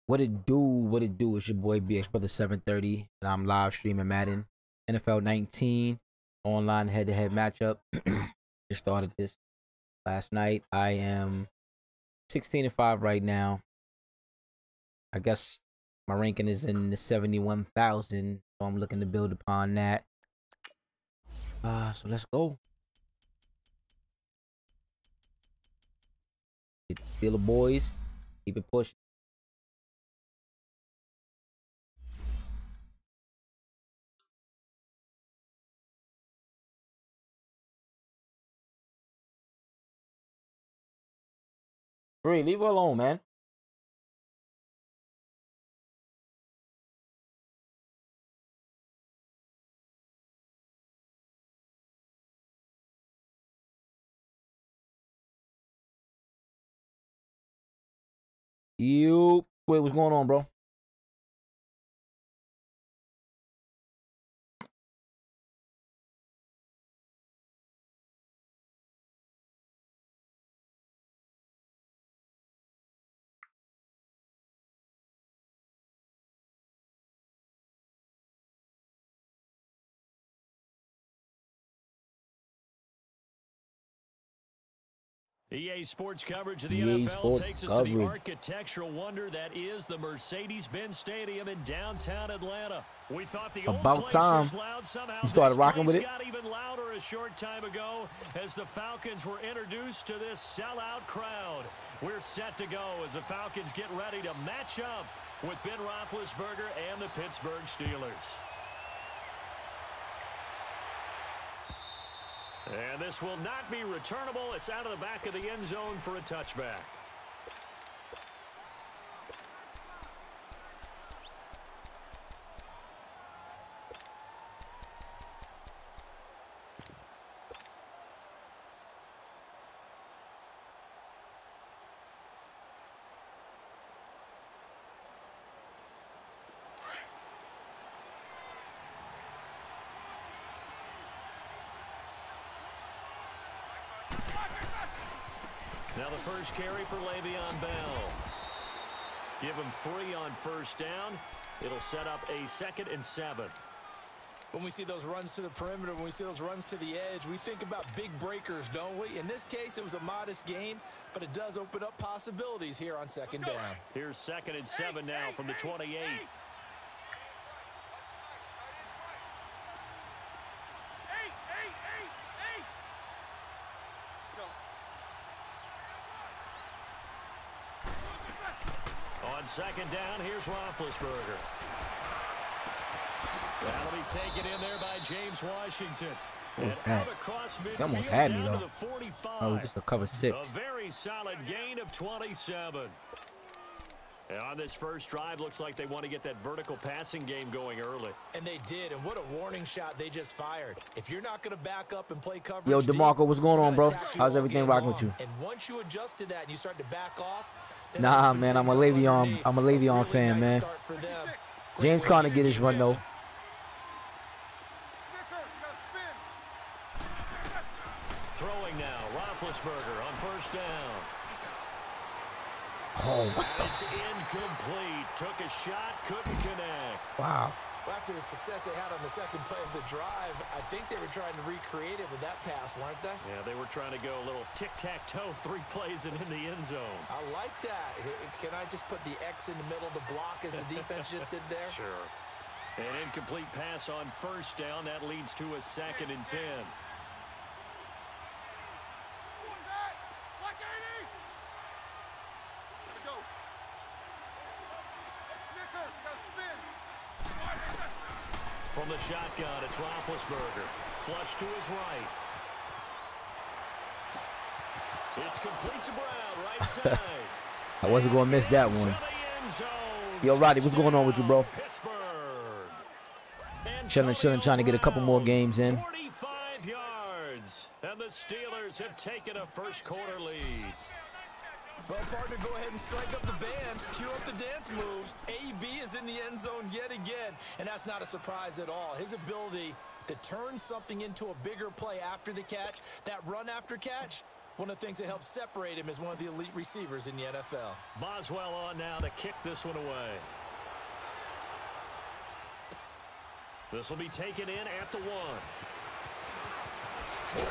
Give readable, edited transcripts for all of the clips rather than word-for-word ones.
What it do? What it do? It's your boy BX Brother 730, and I'm live streaming Madden NFL 19 online head-to-head matchup. Just started this last night. I am 16-5 right now. I guess my ranking is in the 71,000, so I'm looking to build upon that. So let's go. Get the feel of boys. Keep it pushing. Free, leave her alone, man. Wait, what's going on, bro? EA Sports coverage of the NFL takes us to the architectural wonder that is the Mercedes-Benz Stadium in downtown Atlanta. We thought the old place was loud. Somehow you started rocking with it. Got even louder a short time ago as the Falcons were introduced to this sellout crowd. We're set to go as the Falcons get ready to match up with Ben Roethlisberger and the Pittsburgh Steelers. And this will not be returnable. It's out of the back of the end zone for a touchback. Now the first carry for Le'Veon Bell. Give him 3 on first down. It'll set up a 2nd and 7. When we see those runs to the perimeter, when we see those runs to the edge, we think about big breakers, don't we? In this case, it was a modest gain, but it does open up possibilities here on 2nd down. Here's 2nd and 7 now from the 28. On 2nd down, here's Roethlisberger. That'll be taken in there by James Washington. He almost had me, though. Oh, just a cover 6. A very solid gain of 27. And on this first drive, looks like they want to get that vertical passing game going early. And they did, and what a warning shot they just fired. If you're not going to back up and play coverage, yo, DeMarco, what's going on, bro? How's everything rocking with you? And once you adjust to that and you start to back off, nah, man, I'm a Le'Veon fan, man. James Conner get his run, though. Throwing now, Roethlisberger on first down. Oh, what the? It's incomplete. Took a shot, couldn't connect. Wow. Well, after the success they had on the 2nd play of the drive, I think they were trying to recreate it with that pass, weren't they? Yeah, they were trying to go a little tic-tac-toe, 3 plays and in the end zone. I like that. Can I just put the X in the middle to block as the defense just did there? Sure. An incomplete pass on first down. That leads to a 2nd and 10. From the shotgun, it's Roethlisberger. Flush to his right. It's complete to Brown, right side. I wasn't going to miss that one. Yo, Roddy, what's going on with you, bro? Chilling, trying to get a couple more games in. 45 yards, and the Steelers have taken a first-quarter lead. Well, partner, go ahead and strike up the band, cue up the dance moves. AB is in the end zone yet again, and that's not a surprise at all. His ability to turn something into a bigger play after the catch, that run after catch, One of the things that helps separate him is one of the elite receivers in the NFL. Boswell on now to kick this one away. This will be taken in at the 1. And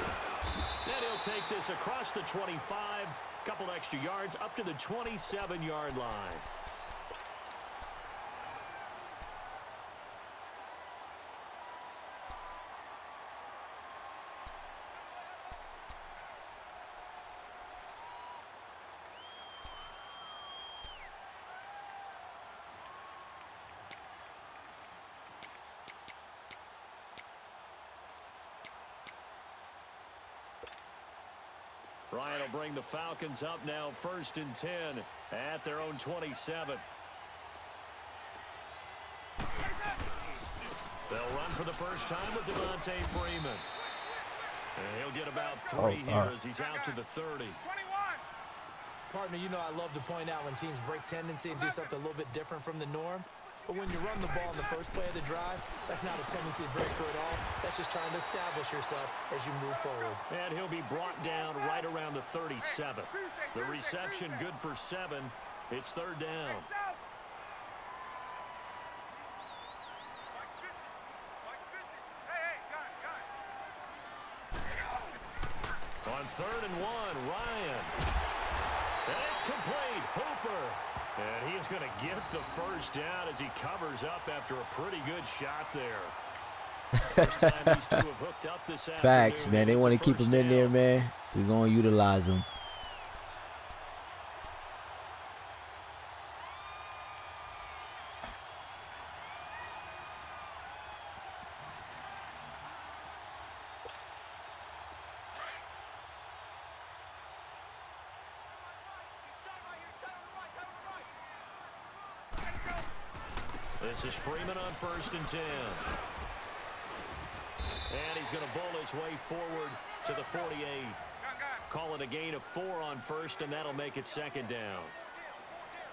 he'll take this across the 25. Couple extra yards up to the 27-yard line. Ryan will bring the Falcons up now 1st and 10 at their own 27. They'll run for the first time with Devontae Freeman. And he'll get about 3 here as he's out to the 30. Partner, you know I love to point out when teams break tendency and do something a little bit different from the norm. But when you run the ball in the first play of the drive, that's not a tendency breaker at all. That's just trying to establish yourself as you move forward. And he'll be brought down right around the 37. The reception good for 7. It's 3rd down. On 3rd and 1, Ryan. And it's complete. Hooper. And he is going to get the first down as he covers up after a pretty good shot there. First time these two have hooked up this afternoon. Facts, man. They want to keep him in there, man. We're going to utilize him. This is Freeman on 1st and 10. And he's going to bowl his way forward to the 48. Call it a gain of 4 on 1st, and that'll make it 2nd down.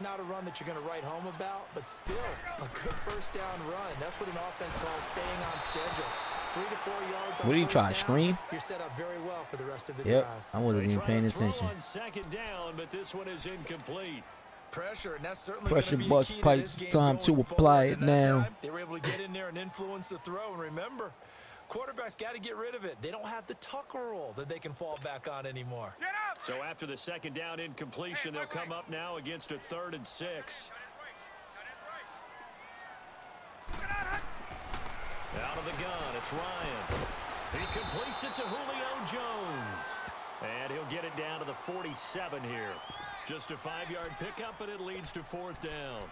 Not a run that you're going to write home about, but still a good first down run. That's what an offense calls staying on schedule. 3 to 4 yards on what are you trying to screen? You're set up very well for the rest of the drive. I wasn't even paying attention. On 2nd down, but this one is incomplete. Pressure, and that's certainly Pressure bust pipes. Time to apply it now. They were able to get in there and influence the throw. And remember, quarterbacks got to get rid of it. They don't have the Tucker rule that they can fall back on anymore. So after the 2nd down incompletion, they'll come up now against a 3rd and 6. Out of the gun, it's Ryan. He completes it to Julio Jones. And he'll get it down to the 47 here. Just a 5-yard pickup, but it leads to 4th down.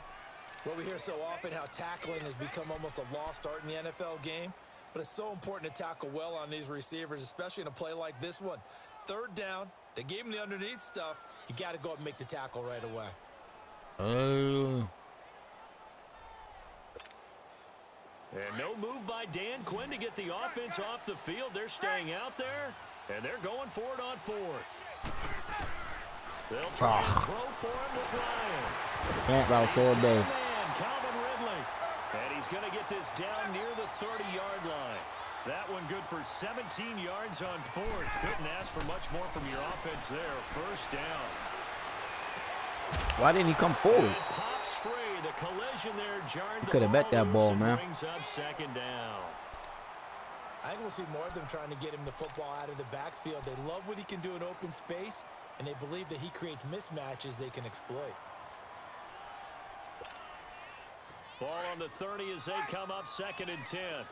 Well, we hear so often how tackling has become almost a lost art in the NFL game. But it's so important to tackle well on these receivers, especially in a play like this one. 3rd down, they gave him the underneath stuff. You got to go up and make the tackle right away. And no move by Dan Quinn to get the offense off the field. They're staying out there, and they're going for it on 4th. They'll try and throw for him with Ryan. Can't route all day. Calvin Ridley. And he's going to get this down near the 30-yard line. That one good for 17 yards on 4th. Couldn't ask for much more from your offense there. 1st down. Why didn't he come forward? It pops free. The collision there jarred. Could have bet that ball, man. Brings up 2nd down. I think we'll see more of them trying to get him the football out of the backfield. They love what he can do in open space, and they believe that he creates mismatches they can exploit. Ball on the 30 as they come up 2nd and 10.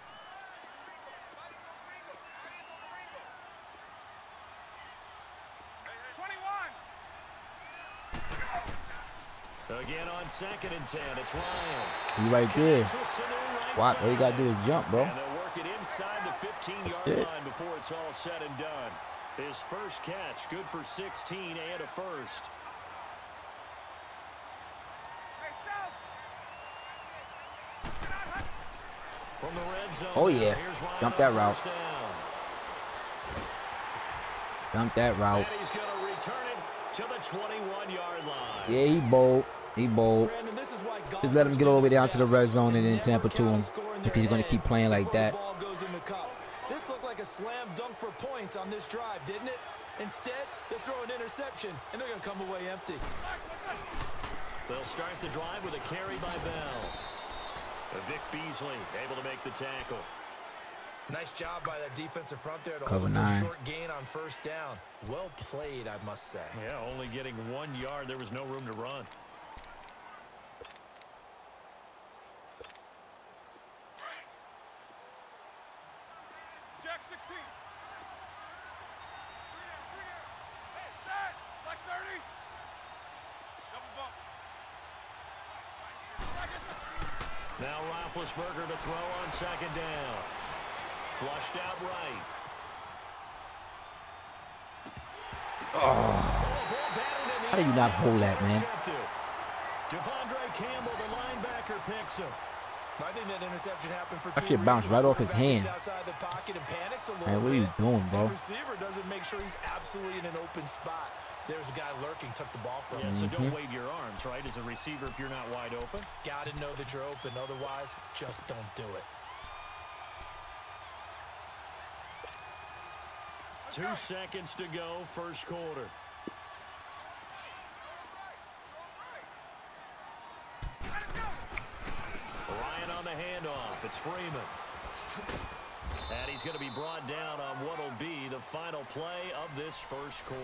Again on 2nd and 10, it's Ryan. You right there. What? All you got to do is jump, bro. And they'll work it inside the 15-yard line before it's all said and done. His first catch, good for 16 and a 1st. From the red zone. Oh, yeah. Jump that route. Jump that route. And he's going to return it to the 21-yard line. Yeah, he bold. He bold. Just let him get all the way down to the red zone and then tamper to him if he's going to keep playing like that. This looked like a slam dunk for points on this drive, didn't it? Instead, they'll throw an interception, and they're going to come away empty. They'll start the drive with a carry by Bell. Vic Beasley able to make the tackle. Nice job by that defensive front there to Cover hold a 9. short gain on first down. Well played, I must say. Yeah, only getting 1 yard. There was no room to run. Jack 16. Hey, set. Like 30. Double bump. Now Roethlisberger to throw on second down. Flushed out right. How do you not hold that, man? Devondre Campbell, the linebacker, picks him. I think that interception happened for That two shit bounced reasons. right off his hand. Outside the pocket and panics a little Man, what are you bit. doing, bro? The receiver doesn't make sure he's absolutely in an open spot. So there's a guy lurking, took the ball from him. Yeah, so don't wave your arms, right, as a receiver if you're not wide open. Got to know that you're open. Otherwise, just don't do it. 2 seconds to go, first quarter. Ryan on the handoff. It's Freeman. And he's going to be brought down on what will be the final play of this first quarter.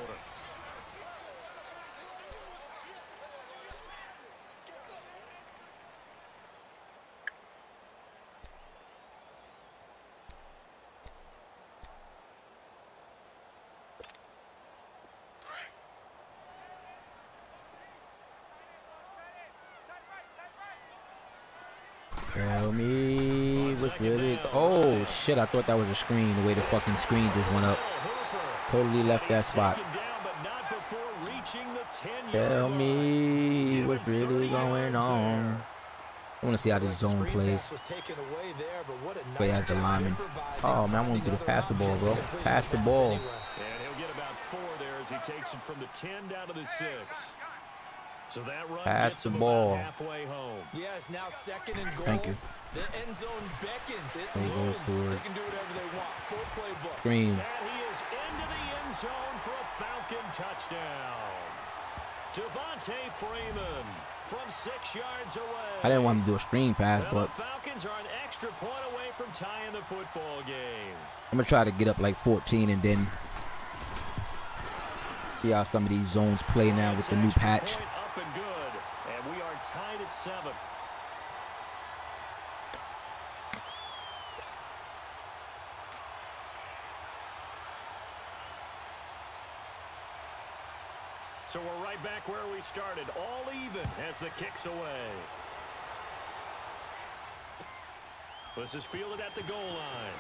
Tell me what's really... Oh, shit. I thought that was a screen. The way the fucking screen just went up. Totally left that spot. Tell me what's really going on. I want to see how this zone plays. Play as the lineman. Oh, man, I want to do the pass the ball, bro. Pass the ball. And he'll get about 4 there as he takes it from the 10 down to the 6. So that run Pass the ball. Halfway home. Yes, now second and goal. Thank you. The end zone beckons. It There he goes looms. to it. They can do whatever they want. Full playbook. Screen. And he is into the end zone for a Falcon touchdown. Devontae Freeman from 6 yards away. I didn't want him to do a screen pass, Well, but the Falcons are an extra point away from tying the football game. I'm going to try to get up like 14 and then see how some of these zones play now with the new patch. Point up and good, and we are tied at 7. So we're right back where we started, all even as the kick's away. This is fielded at the goal line.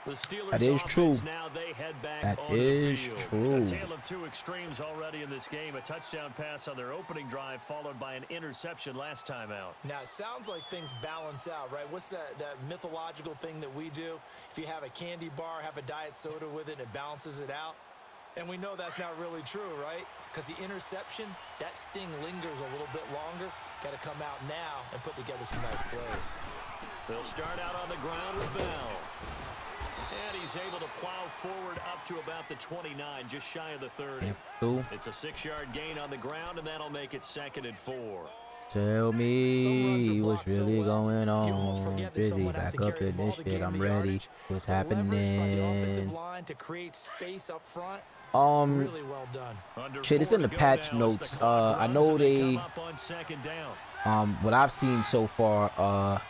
The Steelers That is true. now they head back That onto is the field. true. A tale of 2 extremes already in this game. A touchdown pass on their opening drive followed by an interception last time out. Now, it sounds like things balance out, right? What's that mythological thing that we do? If you have a candy bar, have a diet soda with it, it balances it out. And we know that's not really true, right? Because the interception, that sting lingers a little bit longer. Got to come out now and put together some nice plays. They'll start out on the ground with Bell. And he's able to plow forward up to about the 29, just shy of the 30. Yep, cool. It's a 6-yard gain on the ground, and that'll make it 2nd and 4. Tell me what's really going on. Busy, back up in this shit. I'm ready. What's happening? Really well done. Shit, it's in the patch notes. I know they, what I've seen so far,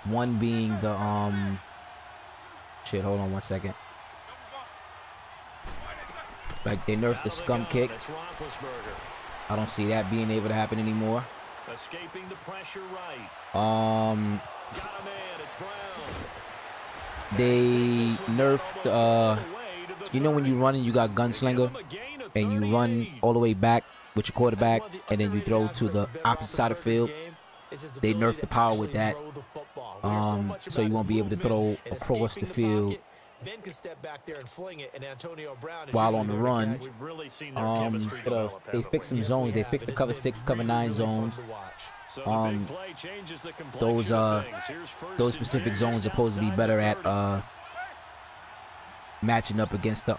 one being the, shit, hold on 1 second. Like, they nerfed the scum kick. I don't see that being able to happen anymore. Escaping the pressure right. They nerfed, you know when you run and you got gunslinger and you run all the way back with your quarterback and then you throw to the opposite side of the field? They nerfed the power with that, so you won't be able to throw across the field while on the run. What else? They fixed some zones. They fixed the cover 6, cover 9 zones. So the big play changes the those complexion of things. Here's first those and specific 10 zones are just supposed to be outside better the at 30. matching up against the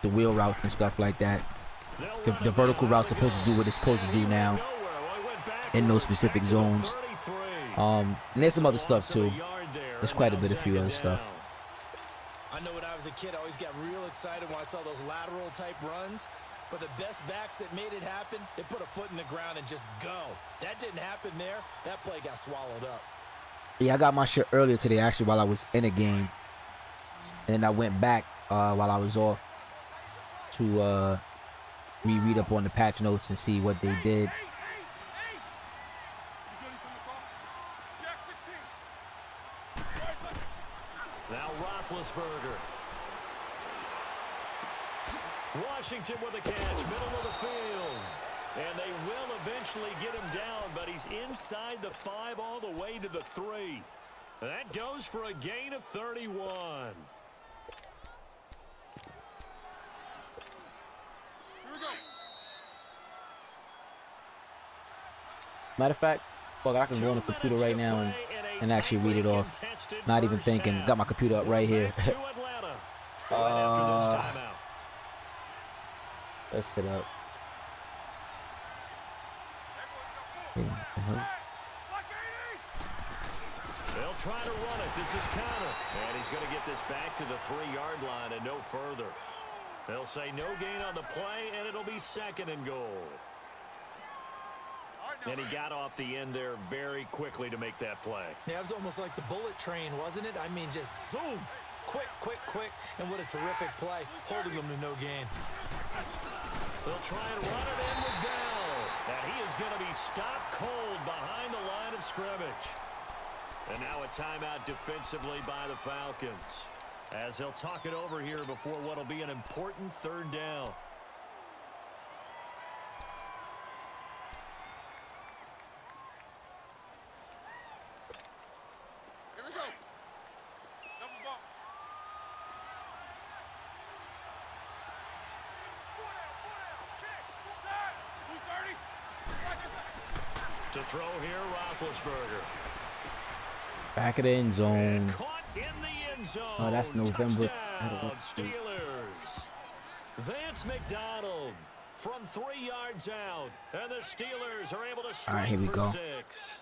wheel routes and stuff like that. The vertical route's supposed to do what it's supposed to do now in those specific zones. And there's some other stuff too. There's quite a bit of few other stuff. I know when I was a kid, I always got real excited when I saw those lateral type runs. But the best backs that made it happen, they put a foot in the ground and just go. That didn't happen there. That play got swallowed up. Yeah, I got my shit earlier today, actually, while I was in a game. And then I went back while I was off to reread up on the patch notes and see what they did. Now Roethlisberger. Washington with a catch, middle of the field. And they will eventually get him down, but he's inside the 5 all the way to the 3. That goes for a gain of 31. Here we go. Matter of fact, fuck, I can go on the computer right now and actually read it off. Not even thinking. Got my computer up right here. Let's set up. They'll try to run it. This is counter. And he's going to get this back to the 3-yard line and no further. They'll say no gain on the play, and it'll be 2nd and goal. And he got off the end there very quickly to make that play. Yeah, it was almost like the bullet train, wasn't it? I mean, just zoom. Quick, quick, quick. And what a terrific play, holding them to no gain. They'll try and run it in with Bell. And he is going to be stopped cold behind the line of scrimmage. And now a timeout defensively by the Falcons, as he'll talk it over here before what will be an important 3rd down. Here we go. Double bump. Check. 230. To throw here, Roethlisberger. Back of the end zone. Caught in the end zone. Oh, that's November. Touchdown, Steelers. Vance McDonald from 3 yards out. And the Steelers are able to strike. All right, here we go. 6.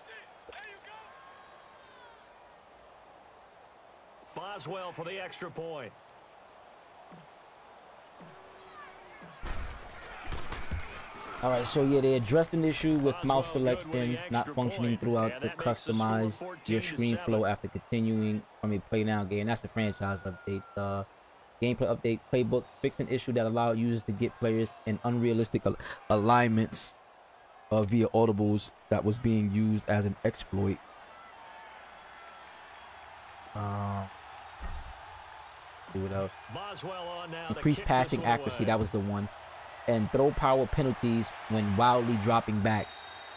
Boswell for the extra point. All right, so yeah, they addressed an issue with mouse selection not functioning throughout the customize your screen flow after continuing from a play now game. That's the franchise update. Gameplay update playbook fixed an issue that allowed users to get players in unrealistic alignments via audibles that was being used as an exploit. See what else? Increased passing accuracy, that was the one. And throw power penalties when wildly dropping back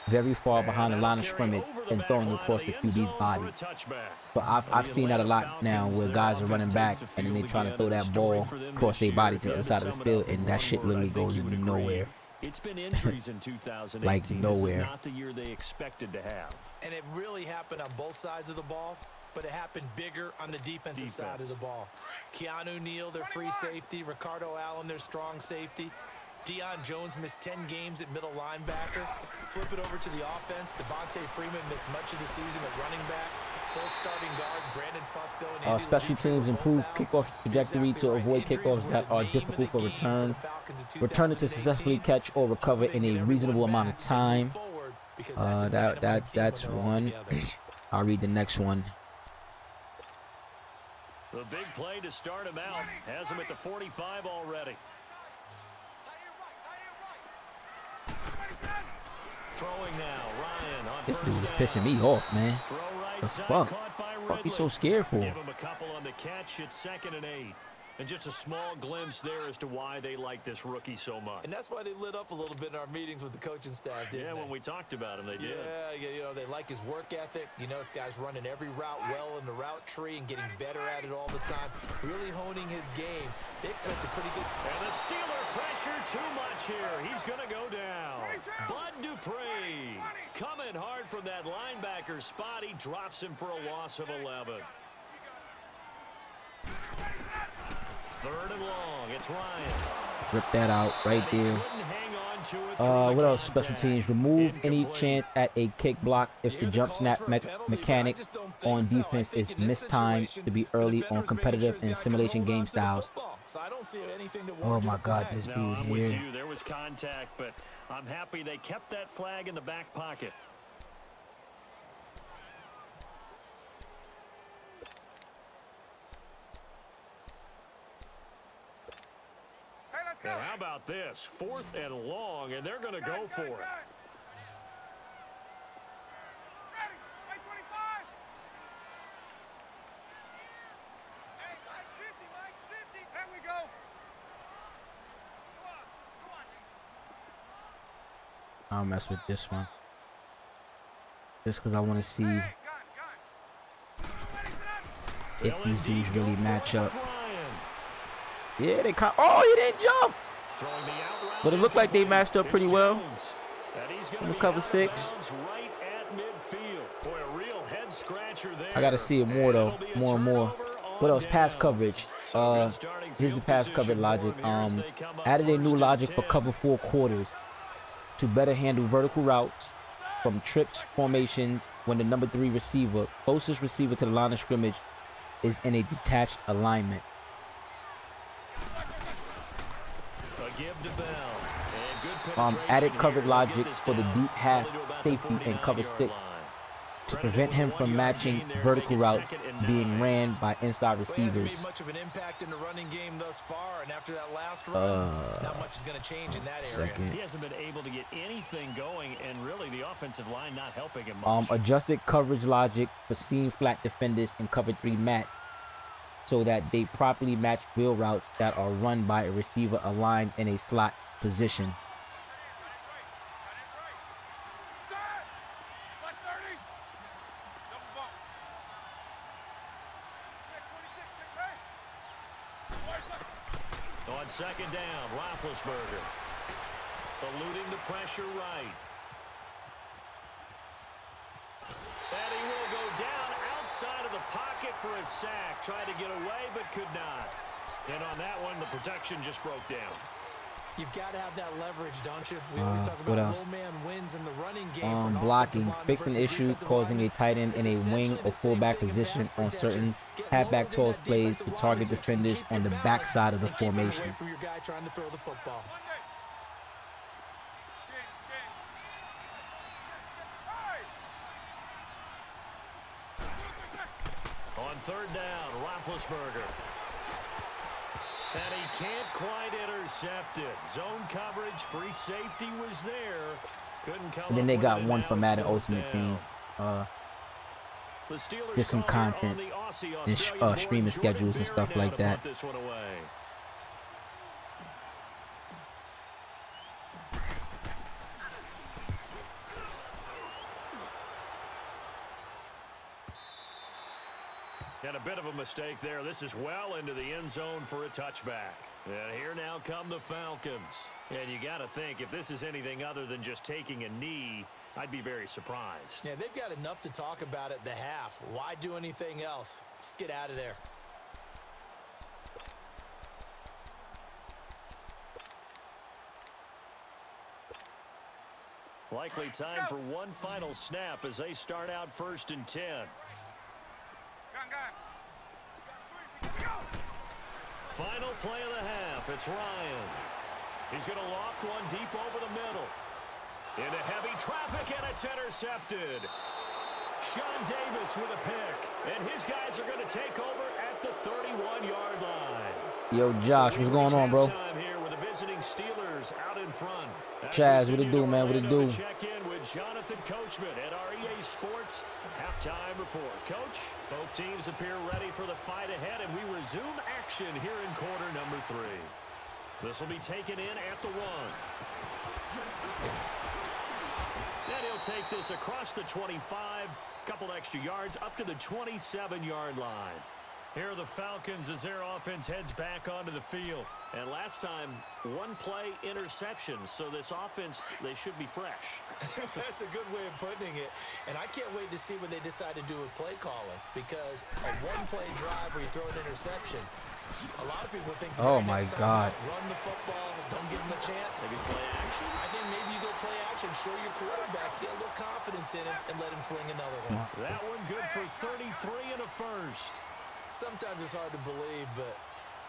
very far behind the line of scrimmage and throwing across the QB's body. But I've seen that a lot now where guys are running back and then they trying to throw that ball across their body to the other side of the field, and that shit literally goes into nowhere. It's been injuries in 2018. Like nowhere. This is not the year they expected to have. And it really happened on both sides of the ball, but it happened bigger on the defensive side of the ball. Keanu Neal, their free safety. Ricardo Allen, their strong safety. Deion Jones missed 10 games at middle linebacker. Flip it over to the offense. Devontae Freeman missed much of the season at running back. Both starting guards, Brandon Fusco and Andy special teams improve kickoff trajectory to avoid kickoffs that are difficult for return. Return it to successfully catch or recover in a reasonable amount of time. That's one. I'll read the next one. The big play to start him out has him at the 45 already. Throwing now, Ryan on This first dude is down. pissing me off, man. Throw right The side, fuck? caught by Fuck, he's so Ridley. scared for. Give him a couple on the catch. It's 2nd and 8. And just a small glimpse there as to why they like this rookie so much. And that's why they lit up a little bit in our meetings with the coaching staff, didn't Yeah, they? when we talked about him, they did. Yeah, you know, they like his work ethic. You know, this guy's running every route well in the route tree and getting better at it all the time. Really honing his game. They expect a pretty good... And the Steeler pressure too much here. He's going to go down. Bud Dupree coming from that linebacker spot. He drops him for a loss of 11. 3rd and long. It's Ryan. Rip that out right there. What else? Special teams. Remove any chance at a kick block if the jump snap mechanic on defense is mistimed to be early on competitive and simulation game styles. Oh my God, this dude here. There was contact, but I'm happy they kept that flag in the back pocket. And how about this? 4th and long, and they're going to go for it. There we go. I'll mess with this one. Just because I want to see if these dudes really match up. Yeah, they kind. Oh, he didn't jump. But it looked like they matched up pretty well. In the cover 6. I gotta see it more though, more and more. What else? Pass coverage. Here's the pass coverage logic. Added a new logic for cover 4 quarters to better handle vertical routes from trips formations when the number 3 receiver, closest receiver to the line of scrimmage, is in a detached alignment. Added coverage logic for the deep half safety and cover 6 to prevent him from matching vertical routes being ran by inside receivers. Much of an impact in the running game thus far, and after that last run, not much is going to change in that area. He hasn't been able to get anything going, and really the offensive line not helping him much. Adjusted coverage logic for seam flat defenders in cover 3 match so that they properly match wheel routes that are run by a receiver aligned in a slot position. On 2nd down, Roethlisberger eluding the pressure right. And he will go down outside of the pocket for a sack. Tried to get away, but could not. And on that one, the protection just broke down. You've got to have that leverage, don't you? We always talk about low man wins in the running game. Blocking. Fix an issue causing a tight end in a wing or fullback position on certain halfback toss plays to target defenders on the backside of the formation. From your guy trying to throw the football. On 3rd down, Roethlisberger. And he can't quite intercept it. Zone coverage, free safety was there. Couldn't come. And then they got one for Madden Ultimate Team. Just some content and streaming schedules and stuff like that. And a bit of a mistake there. This is well into the end zone for a touchback. And here now come the Falcons. And you got to think, if this is anything other than just taking a knee, I'd be very surprised. Yeah, they've got enough to talk about at the half. Why do anything else? Just get out of there. Likely time for one final snap as they start out 1st and 10. Final play of the half. It's Ryan. He's going to loft one deep over the middle. Into heavy traffic, and it's intercepted. Sean Davis with a pick. And his guys are going to take over at the 31-yard line. Yo, Josh, what's going on, bro? Here with the visiting Steelers out in front. Chaz, what it do, man? What it do? Check in with Jonathan Coachman at our EA Sports halftime report. Coach, both teams appear ready for the fight ahead, and we resume action here in quarter number 3. This will be taken in at the 1. And he'll take this across the 25, couple extra yards up to the 27-yard line. Here are the Falcons as their offense heads back onto the field. And last time, one play interception. So this offense, they should be fresh. That's a good way of putting it. And I can't wait to see what they decide to do with play calling. Because a one-play drive where you throw an interception, a lot of people think, oh my God, run the football, don't give them a chance. Maybe play action. I think maybe you go play action, show your quarterback, get a little confidence in him, and let him fling another one. That one good for 33 and a first. Sometimes it's hard to believe, but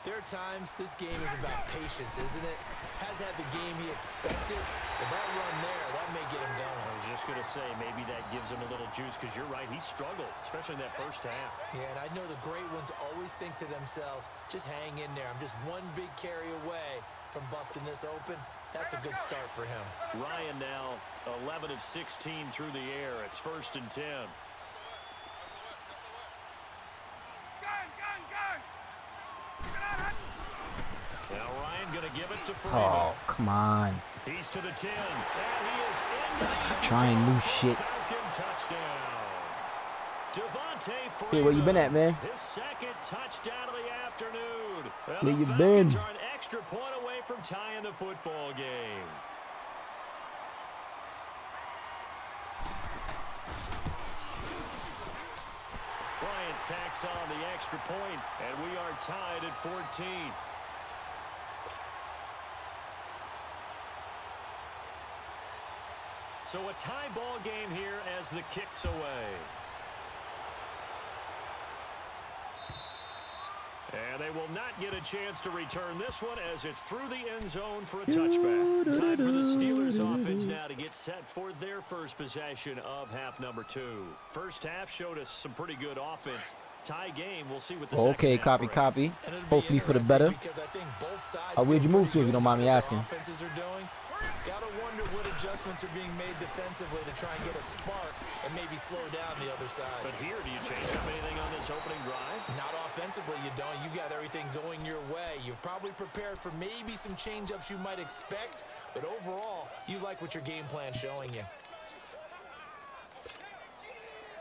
there are times this game is about patience, isn't it? Has had the game he expected, but that run there, that may get him going. I was just going to say, maybe that gives him a little juice, because you're right, he struggled, especially in that first half. Yeah, and I know the great ones always think to themselves, just hang in there. I'm just one big carry away from busting this open. That's a good start for him. Ryan now 11 of 16 through the air. It's 1st and 10. Now Ryan going to give it to Freeman. oh come on, He's to the 10. And he is in. trying new shit. Falcon touchdown. Devontae Freeman. Hey, where you been at, man? His second touchdown of the afternoon. Where The you Falcons been? are an extra point away from tying the football game. Bryant tacks on the extra point, and we are tied at 14. So a tie ball game here as the kick's away. And they will not get a chance to return this one as it's through the end zone for a touchback. Time for the Steelers offense now to get set for their first possession of half number 2. First half showed us some pretty good offense. Tie game, we'll see what the Okay, second half copy. brings. Hopefully for the better. Where'd you move to if you don't mind me asking? Offenses are doing. Gotta wonder what adjustments are being made defensively to try and get a spark and maybe slow down the other side. But here, do you change up anything on this opening drive? Not offensively, you don't. You got everything going your way. You've probably prepared for maybe some change-ups you might expect, but overall, you like what your game plan's showing you.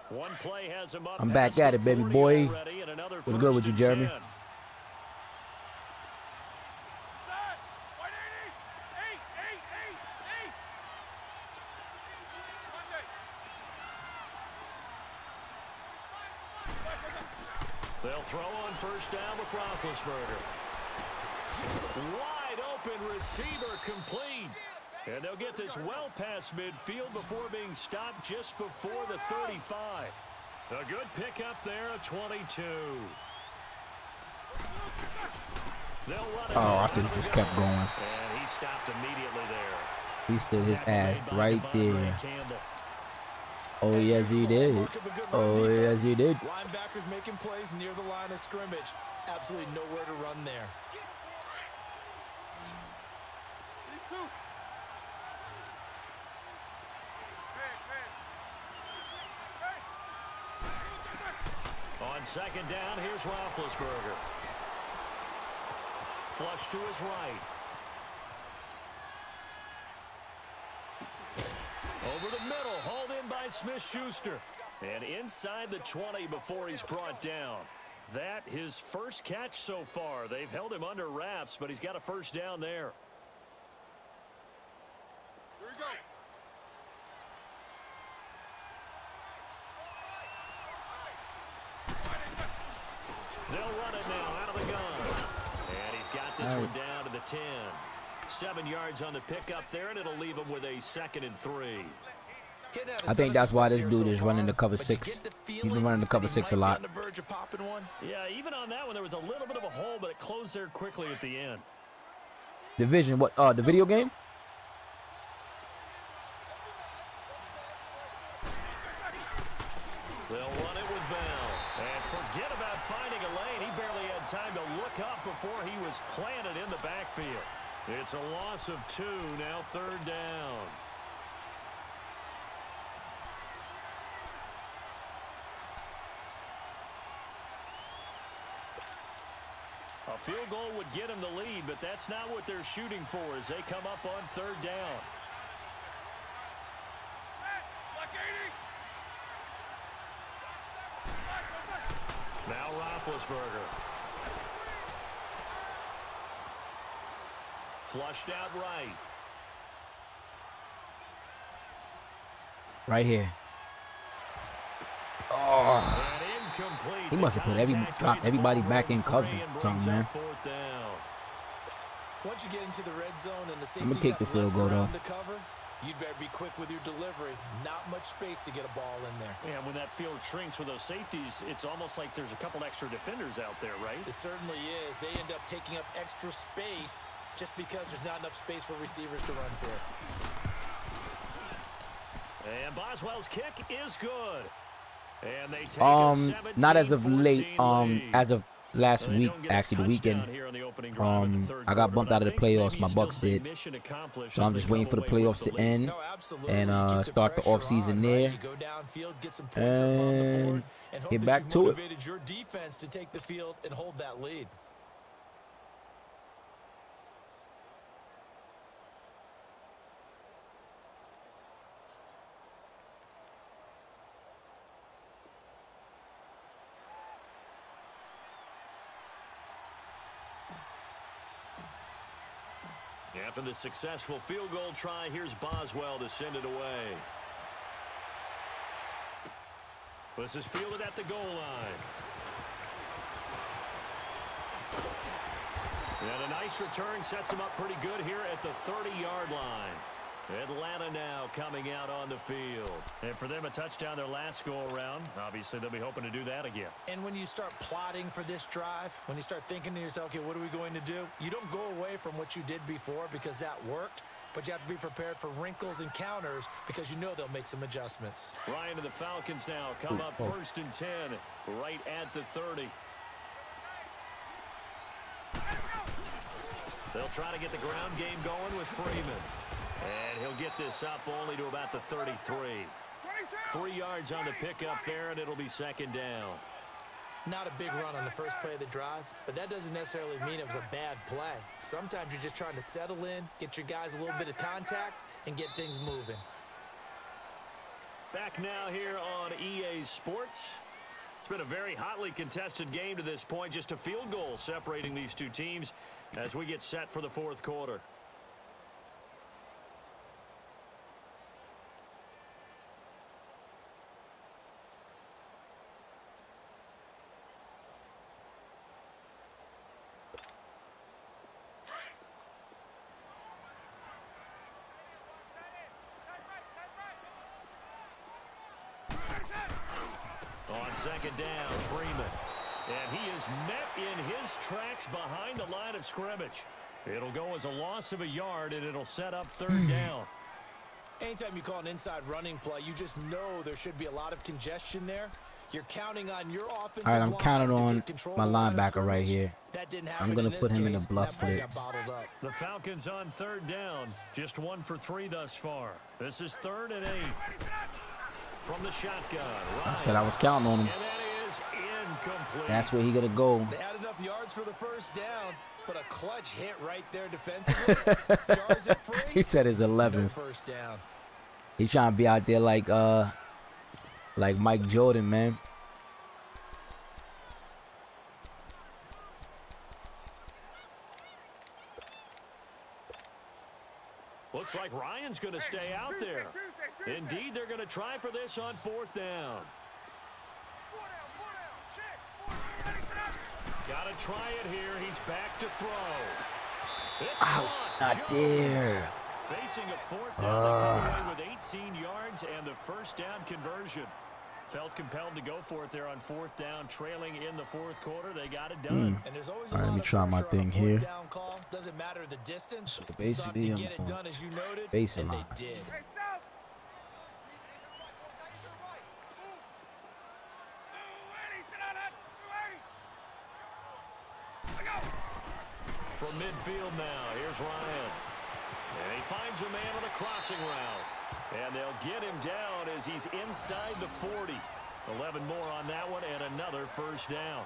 One play has him up. I'm back at it, baby boy. What's good with you, Jeremy? They'll throw on first down with Roethlisberger. Wide open receiver complete. And they'll get this well past midfield before being stopped just before the 35. A good pickup there, a 22. They'll run it. Oh, I think he just kept going. And he stopped immediately there. He stood his ass right there. Oh, yes, he did. Oh, yes, he did. Linebackers making plays near the line of scrimmage. Absolutely nowhere to run there. On second down, here's Roethlisberger. Flush to his right. Over the middle, hauled in by Smith-Schuster. And inside the 20 before he's brought down. That his first catch so far. They've held him under wraps, but he's got a first down there. Here we go. They'll run it now out of the gun. And he's got this one down to the 10. 7 yards on the pickup there, and it'll leave him with a 2nd and 3. I think that's why this dude is running the cover 6. He's been running the cover 6 a lot. Yeah, even on that one, there was a little bit of a hole, but it closed there quickly at the end. Division, what? The video game? They'll run it with Bell. And forget about finding a lane. He barely had time to look up before he was planted in the backfield. It's a loss of 2, now 3rd down. A field goal would get him the lead, but that's not what they're shooting for as they come up on 3rd down. Now Roethlisberger. Flushed out right. Right here. Oh. He must have put dropped everybody back in cover. Something, man. Once you get into the red zone and the I'm gonna kick the field goal though. You'd better be quick with your delivery. Not much space to get a ball in there. Yeah, when that field shrinks with those safeties, it's almost like there's a couple extra defenders out there, right? It certainly is. They end up taking up extra space just because there's not enough space for receivers to run through. And Boswell's kick is good. And they take not as of late, lead. as of last week, actually the weekend. I got bumped out of the playoffs. My Bucks did. So I'm just waiting for the playoffs to end and start the off season there and get back to it. Your defense to take the field and hold that lead. After the successful field goal try, here's Boswell to send it away. This is fielded at the goal line. And a nice return sets him up pretty good here at the 30-yard line. Atlanta now coming out on the field. And for them, a touchdown their last go-around. Obviously, they'll be hoping to do that again. And when you start plotting for this drive, when you start thinking to yourself, okay, what are we going to do? You don't go away from what you did before because that worked, but you have to be prepared for wrinkles and counters because you know they'll make some adjustments. Ryan and the Falcons now come up 1st and 10, right at the 30. They'll try to get the ground game going with Freeman. And he'll get this up only to about the 33. 3 yards on the pickup there, and it'll be 2nd down. Not a big run on the first play of the drive, but that doesn't necessarily mean it was a bad play. Sometimes you're just trying to settle in, get your guys a little bit of contact, and get things moving. Back now here on EA Sports. It's been a very hotly contested game to this point. Just a field goal separating these two teams as we get set for the 4th quarter. On 2nd down, Freeman. And he is met in his tracks behind the line of scrimmage. It'll go as a loss of a yard, and it'll set up 3rd down. Anytime you call an inside running play, you just know there should be a lot of congestion there. You're counting on your offensive line. All right, I'm counting on my linebacker right here. I'm going to put him in the bluff blitz. The Falcons on 3rd down. Just 1 for 3 thus far. This is 3rd and 8. From the shotgun. I said I was counting on him. And that is incomplete. That's where he going to go. They had enough yards for the 1st down, but a clutch hit right there defensively. Jars it free. He said it's 11. No 1st down. He's trying to be out there like Mike Jordan, man. Looks like Ryan's going to stay out there. Indeed, they're going to try for this on 4th down. Got to try it here. He's back to throw. It's not there. Facing a 4th down, they come away with 18 yards and the 1st down conversion. Felt compelled to go for it there on 4th down, trailing in the 4th quarter. They got it done. And there's always all right, let me try my thing here. Doesn't matter the distance. So basically, I'm done as you noted, baseline. and they did. From midfield now, here's Ryan. And he finds a man on a crossing route. And they'll get him down as he's inside the 40. 11 more on that one and another 1st down.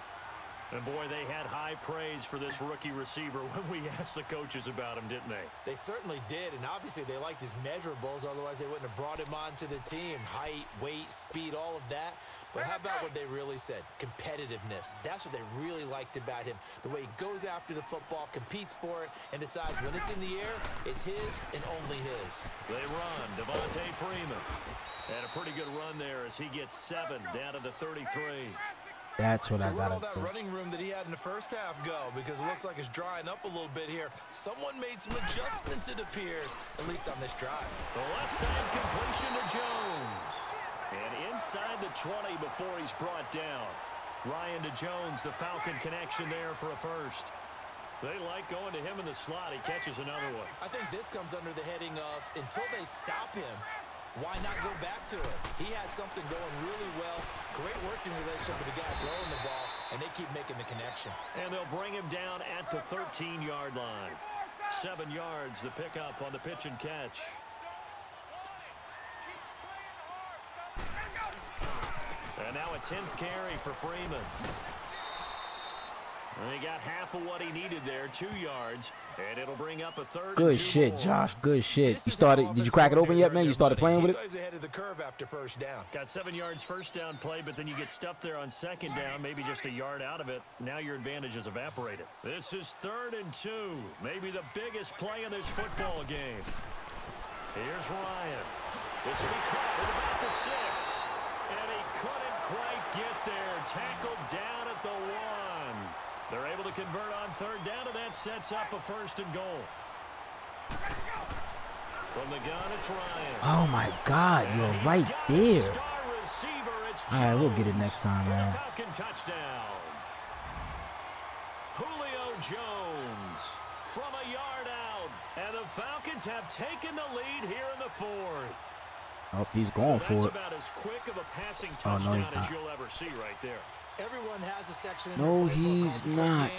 And boy, they had high praise for this rookie receiver when we asked the coaches about him, didn't they? They certainly did, and obviously they liked his measurables. Otherwise, they wouldn't have brought him onto the team. Height, weight, speed, all of that. But how about what they really said? Competitiveness. That's what they really liked about him. The way he goes after the football, competes for it, and decides when it's in the air, it's his and only his. They run. Devontae Freeman. And a pretty good run there as he gets 7 down to the 33. That's what I got. got. All that running room that he had in the first half go, because it looks like it's drying up a little bit here. Someone made some adjustments, it appears, at least on this drive. The left side completion to Jones. And inside the 20 before he's brought down. Ryan to Jones, the Falcon connection there for a first. They like going to him in the slot. He catches another one. I think this comes under the heading of, until they stop him, why not go back to it? He has something going really well. Great working relationship with the guy throwing the ball, and they keep making the connection. And they'll bring him down at the 13-yard line. 7 yards, the pickup on the pitch and catch. And now a 10th carry for Freeman. And he got half of what he needed there, 2 yards, and it'll bring up a third. Good shit, Josh. Good shit. You started? Did you crack it open yet, man? You started playing with it? He's ahead of the curve after first down. Got 7 yards first down play, but then you get stuffed there on second down, maybe just a yard out of it. Now your advantage is evaporated. This is 3rd and 2, maybe the biggest play in this football game. Here's Ryan. This will be caught at about the 6, and he couldn't quite get there. Tackled down at the 1. They're able to convert on 3rd down, and that sets up a 1st and goal. From the gun, it's Ryan. Oh, my God. You're right there. All right, we'll get it next time, man. Falcon touchdown. Julio Jones from a yard out. And the Falcons have taken the lead here in the 4th. Oh, he's going for it. That's about as quick of a passing touchdown as you'll ever see right there. Everyone has a section in no, their he's not.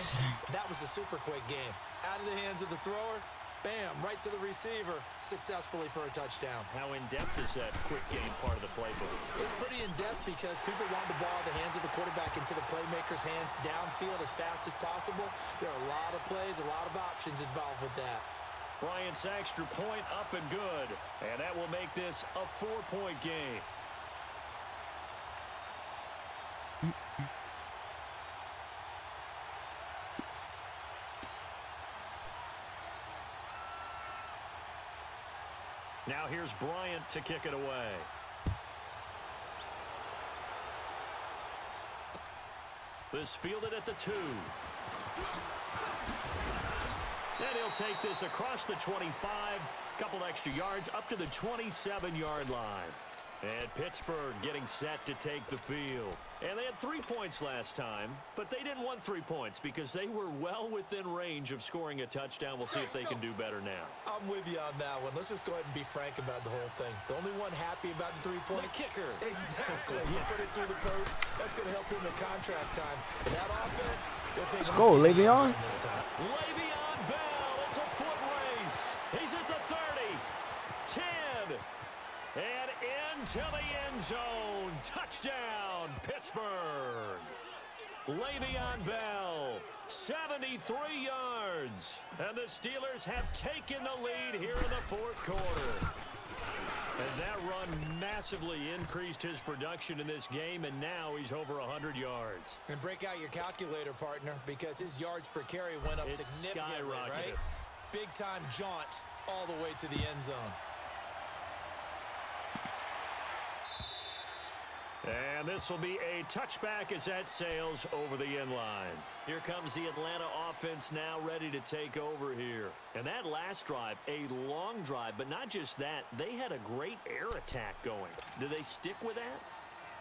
That was a super quick game. Out of the hands of the thrower, bam, right to the receiver, successfully for a touchdown. How in-depth is that quick game part of the playbook? It's pretty in-depth because people want the ball in the hands of the quarterback into the playmaker's hands downfield as fast as possible. There are a lot of plays, a lot of options involved with that. Brian Saxter point up and good. And that will make this a 4-point game. Now here's Bryant to kick it away. This fielded at the 2. And he'll take this across the 25. Couple extra yards up to the 27-yard line. And Pittsburgh getting set to take the field. And they had 3 points last time, but they didn't want 3 points because they were well within range of scoring a touchdown. We'll see if they can do better now. I'm with you on that one. Let's just go ahead and be frank about the whole thing. The only one happy about the 3-point kicker. Exactly. He put it through the post. That's going to help him in contract time. But that offense, let's go, Le'Veon. Le'Veon Bell. It's a foot race. He's at the 30, 10, and into the end zone. Touchdown, Pittsburgh. Le'Veon Bell, 73 yards. And the Steelers have taken the lead here in the 4th quarter. And that run massively increased his production in this game, and now he's over 100 yards. And break out your calculator, partner, because his yards per carry went up significantly, right? Big-time jaunt all the way to the end zone. And this will be a touchback as that sails over the end line. Here comes the Atlanta offense now ready to take over here. And that last drive, a long drive, but not just that. They had a great air attack going. Do they stick with that?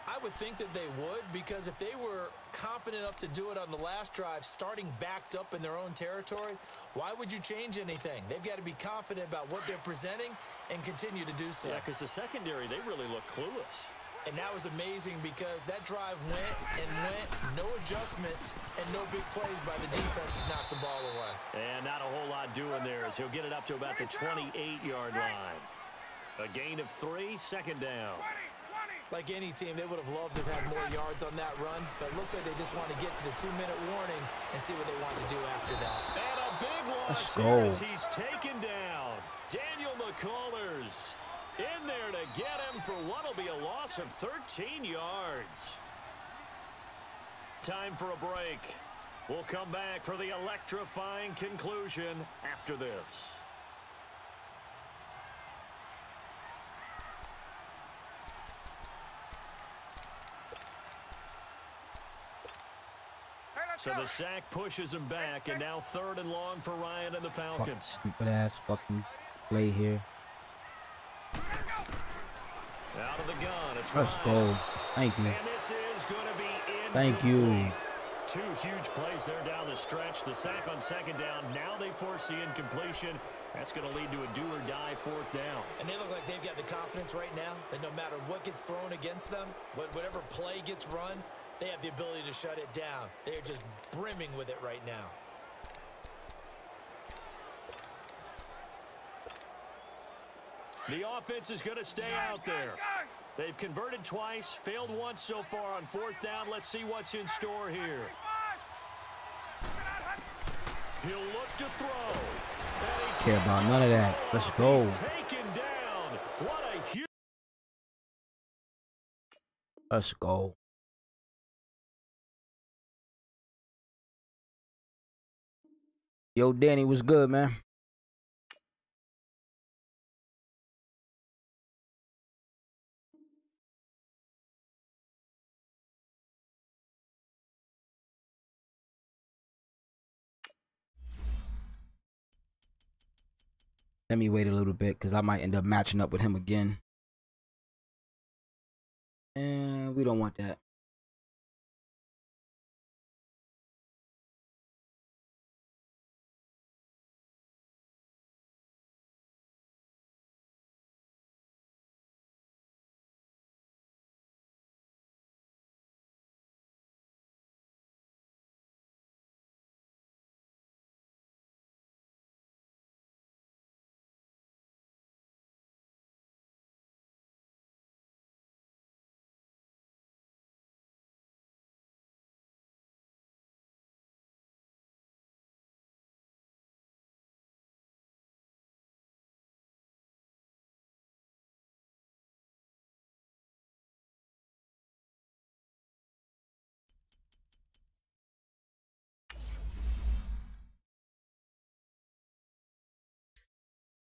I would think that they would, because if they were competent enough to do it on the last drive, starting backed up in their own territory, why would you change anything? They've got to be confident about what they're presenting and continue to do so. Yeah, because the secondary, they really look clueless. And that was amazing because that drive went and went, no adjustments, and no big plays by the defense to knock the ball away. And not a whole lot doing there as he'll get it up to about the 28-yard line. A gain of 3, 2nd down. Like any team, they would have loved to have had more yards on that run, but it looks like they just want to get to the 2-minute warning and see what they want to do after that. And a big loss Let's here go. as he's taken down. Daniel McCullers in there to get him for what will be a loss of 13 yards. Time for a break. We'll come back for the electrifying conclusion after this. So the sack pushes him back, and now 3rd and long for Ryan and the Falcons. Stupid ass fucking play here. Out of the gun, it's Let's Ryan. go. Thank you. And this is going to be incomplete. Thank you. 2 huge plays there down the stretch. The sack on 2nd down. Now they force the incompletion. That's going to lead to a do-or-die 4th down. And they look like they've got the confidence right now that no matter what gets thrown against them, whatever play gets run, they have the ability to shut it down. They're just brimming with it right now. The offense is going to stay out there. They've converted twice, failed once so far on 4th down. Let's see what's in store here. He'll look to throw. Care about none of that. Let's go. He's taken down. What a huge... Let's go. Yo, Danny, what's good, man? Let me wait a little bit because I might end up matching up with him again. And we don't want that.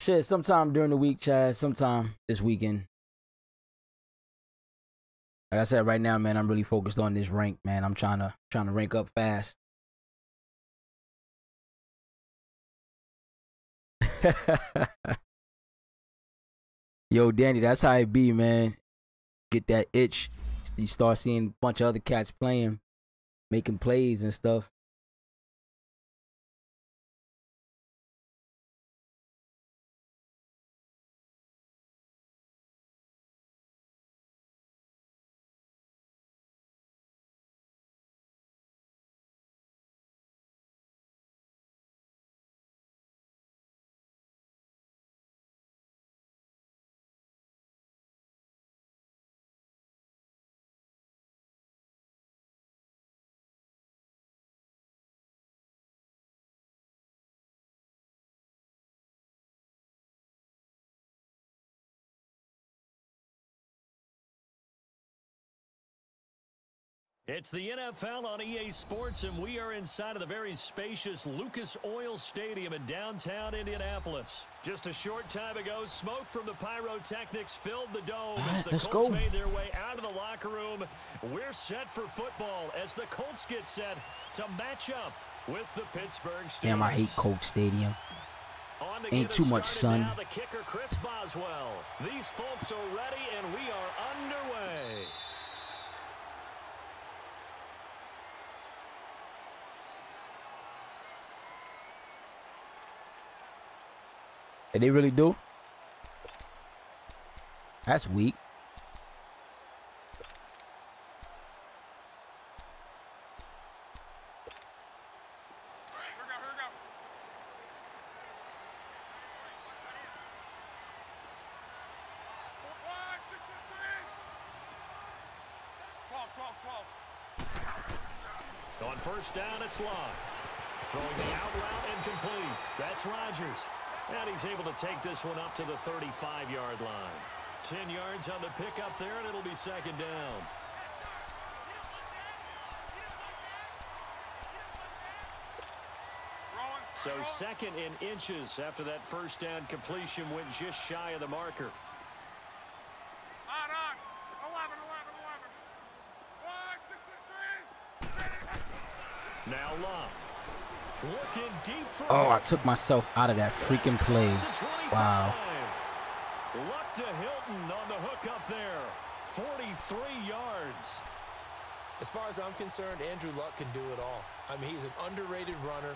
Shit, sometime during the week, Chad. Sometime this weekend. Like I said, right now, man, I'm really focused on this rank, man. I'm trying to rank up fast. Yo, Danny, that's how it be, man. Get that itch. You start seeing a bunch of other cats playing, making plays and stuff. It's the NFL on EA Sports, and we are inside of the very spacious Lucas Oil Stadium in downtown Indianapolis. Just a short time ago, smoke from the pyrotechnics filled the dome as the Colts made their way out of the locker room. We're set for football as the Colts get set to match up with the Pittsburgh Steelers. Damn, I hate Colts Stadium. Ain't too much sun. Now the kicker, Chris Boswell. These folks are ready, and we are underway. Did they really do? That's weak. On first down, it's Locke. Throwing the out route incomplete. That's Rodgers. And he's able to take this one up to the 35-yard line. 10 yards on the pickup there, and it'll be second down. So second in inches after that first down completion went just shy of the marker. Now Locke. Looking deep for Oh, I took myself out of that freaking play. Wow. Luck to Hilton on the hook up there. 43 yards. As far as I'm concerned, Andrew Luck can do it all. I mean, he's an underrated runner.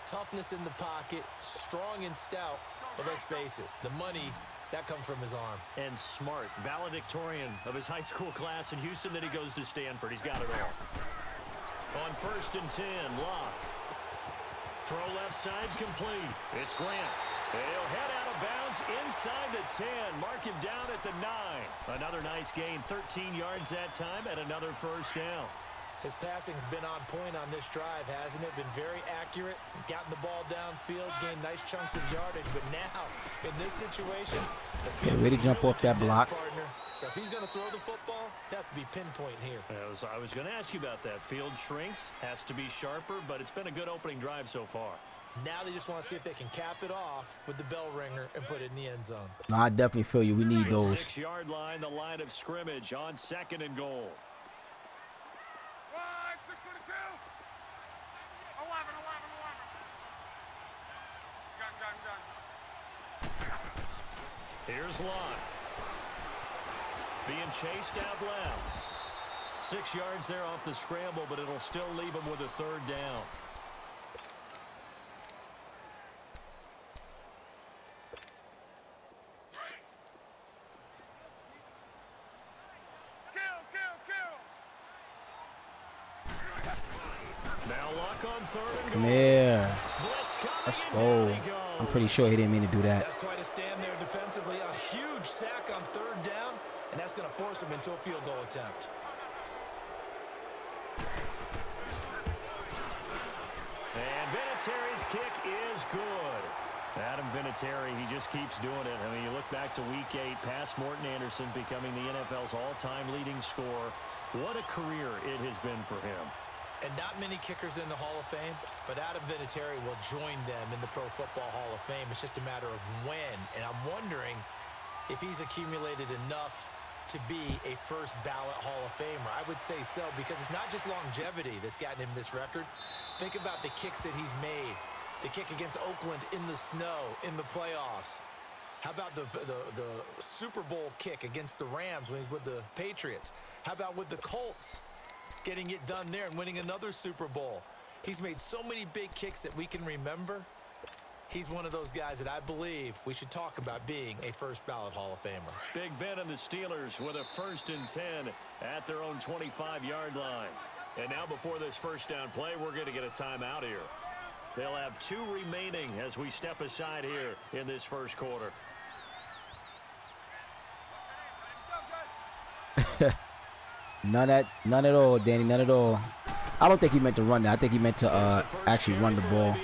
Toughness in the pocket, strong and stout. But let's face it, the money, that comes from his arm. And smart, valedictorian of his high school class in Houston. Then he goes to Stanford. He's got it all. On first and 10, Locke. Throw left side complete. It's Grant. He'll head out of bounds inside the 10. Mark him down at the 9. Another nice gain, 13 yards that time, and another first down. His passing's been on point on this drive, hasn't it? Been very accurate, gotten the ball downfield, gained nice chunks of yardage. But now, in this situation, Get ready to jump off that block. Partner. So if he's going to throw the football, have to be pinpoint here. I was going to ask you about that. Field shrinks, has to be sharper, but it's been a good opening drive so far. Now they just want to see if they can cap it off with the bell ringer and put it in the end zone. No, I definitely feel you. We need those. 6-yard line, the line of scrimmage on second and goal. 622. 11. Gun. Here's Locke. Being chased out left. 6 yards there off the scramble, but it'll still leave him with a third down. Come here. Let's go. I'm pretty sure he didn't mean to do that. That's quite a stand there defensively. A huge sack on third down, and that's going to force him into a field goal attempt. And Vinatieri's kick is good. Adam Vinatieri, he just keeps doing it. I mean, you look back to Week 8, past Morton Anderson becoming the NFL's all-time leading scorer. What a career it has been for him. And not many kickers in the Hall of Fame, but Adam Vinatieri will join them in the Pro Football Hall of Fame. It's just a matter of when. And I'm wondering if he's accumulated enough to be a first ballot Hall of Famer. I would say so, because it's not just longevity that's gotten him this record. Think about the kicks that he's made. The kick against Oakland in the snow in the playoffs. How about the Super Bowl kick against the Rams when he's with the Patriots? How about with the Colts? Getting it done there and winning another Super Bowl. He's made so many big kicks that we can remember. He's one of those guys that I believe we should talk about being a first ballot Hall of Famer. Big Ben and the Steelers with a 1st and 10 at their own 25-yard line. And now before this first down play, we're going to get a timeout here. They'll have 2 remaining as we step aside here in this first quarter. None at all, Danny. None at all. I don't think he meant to run that. I think he meant to actually run the ball.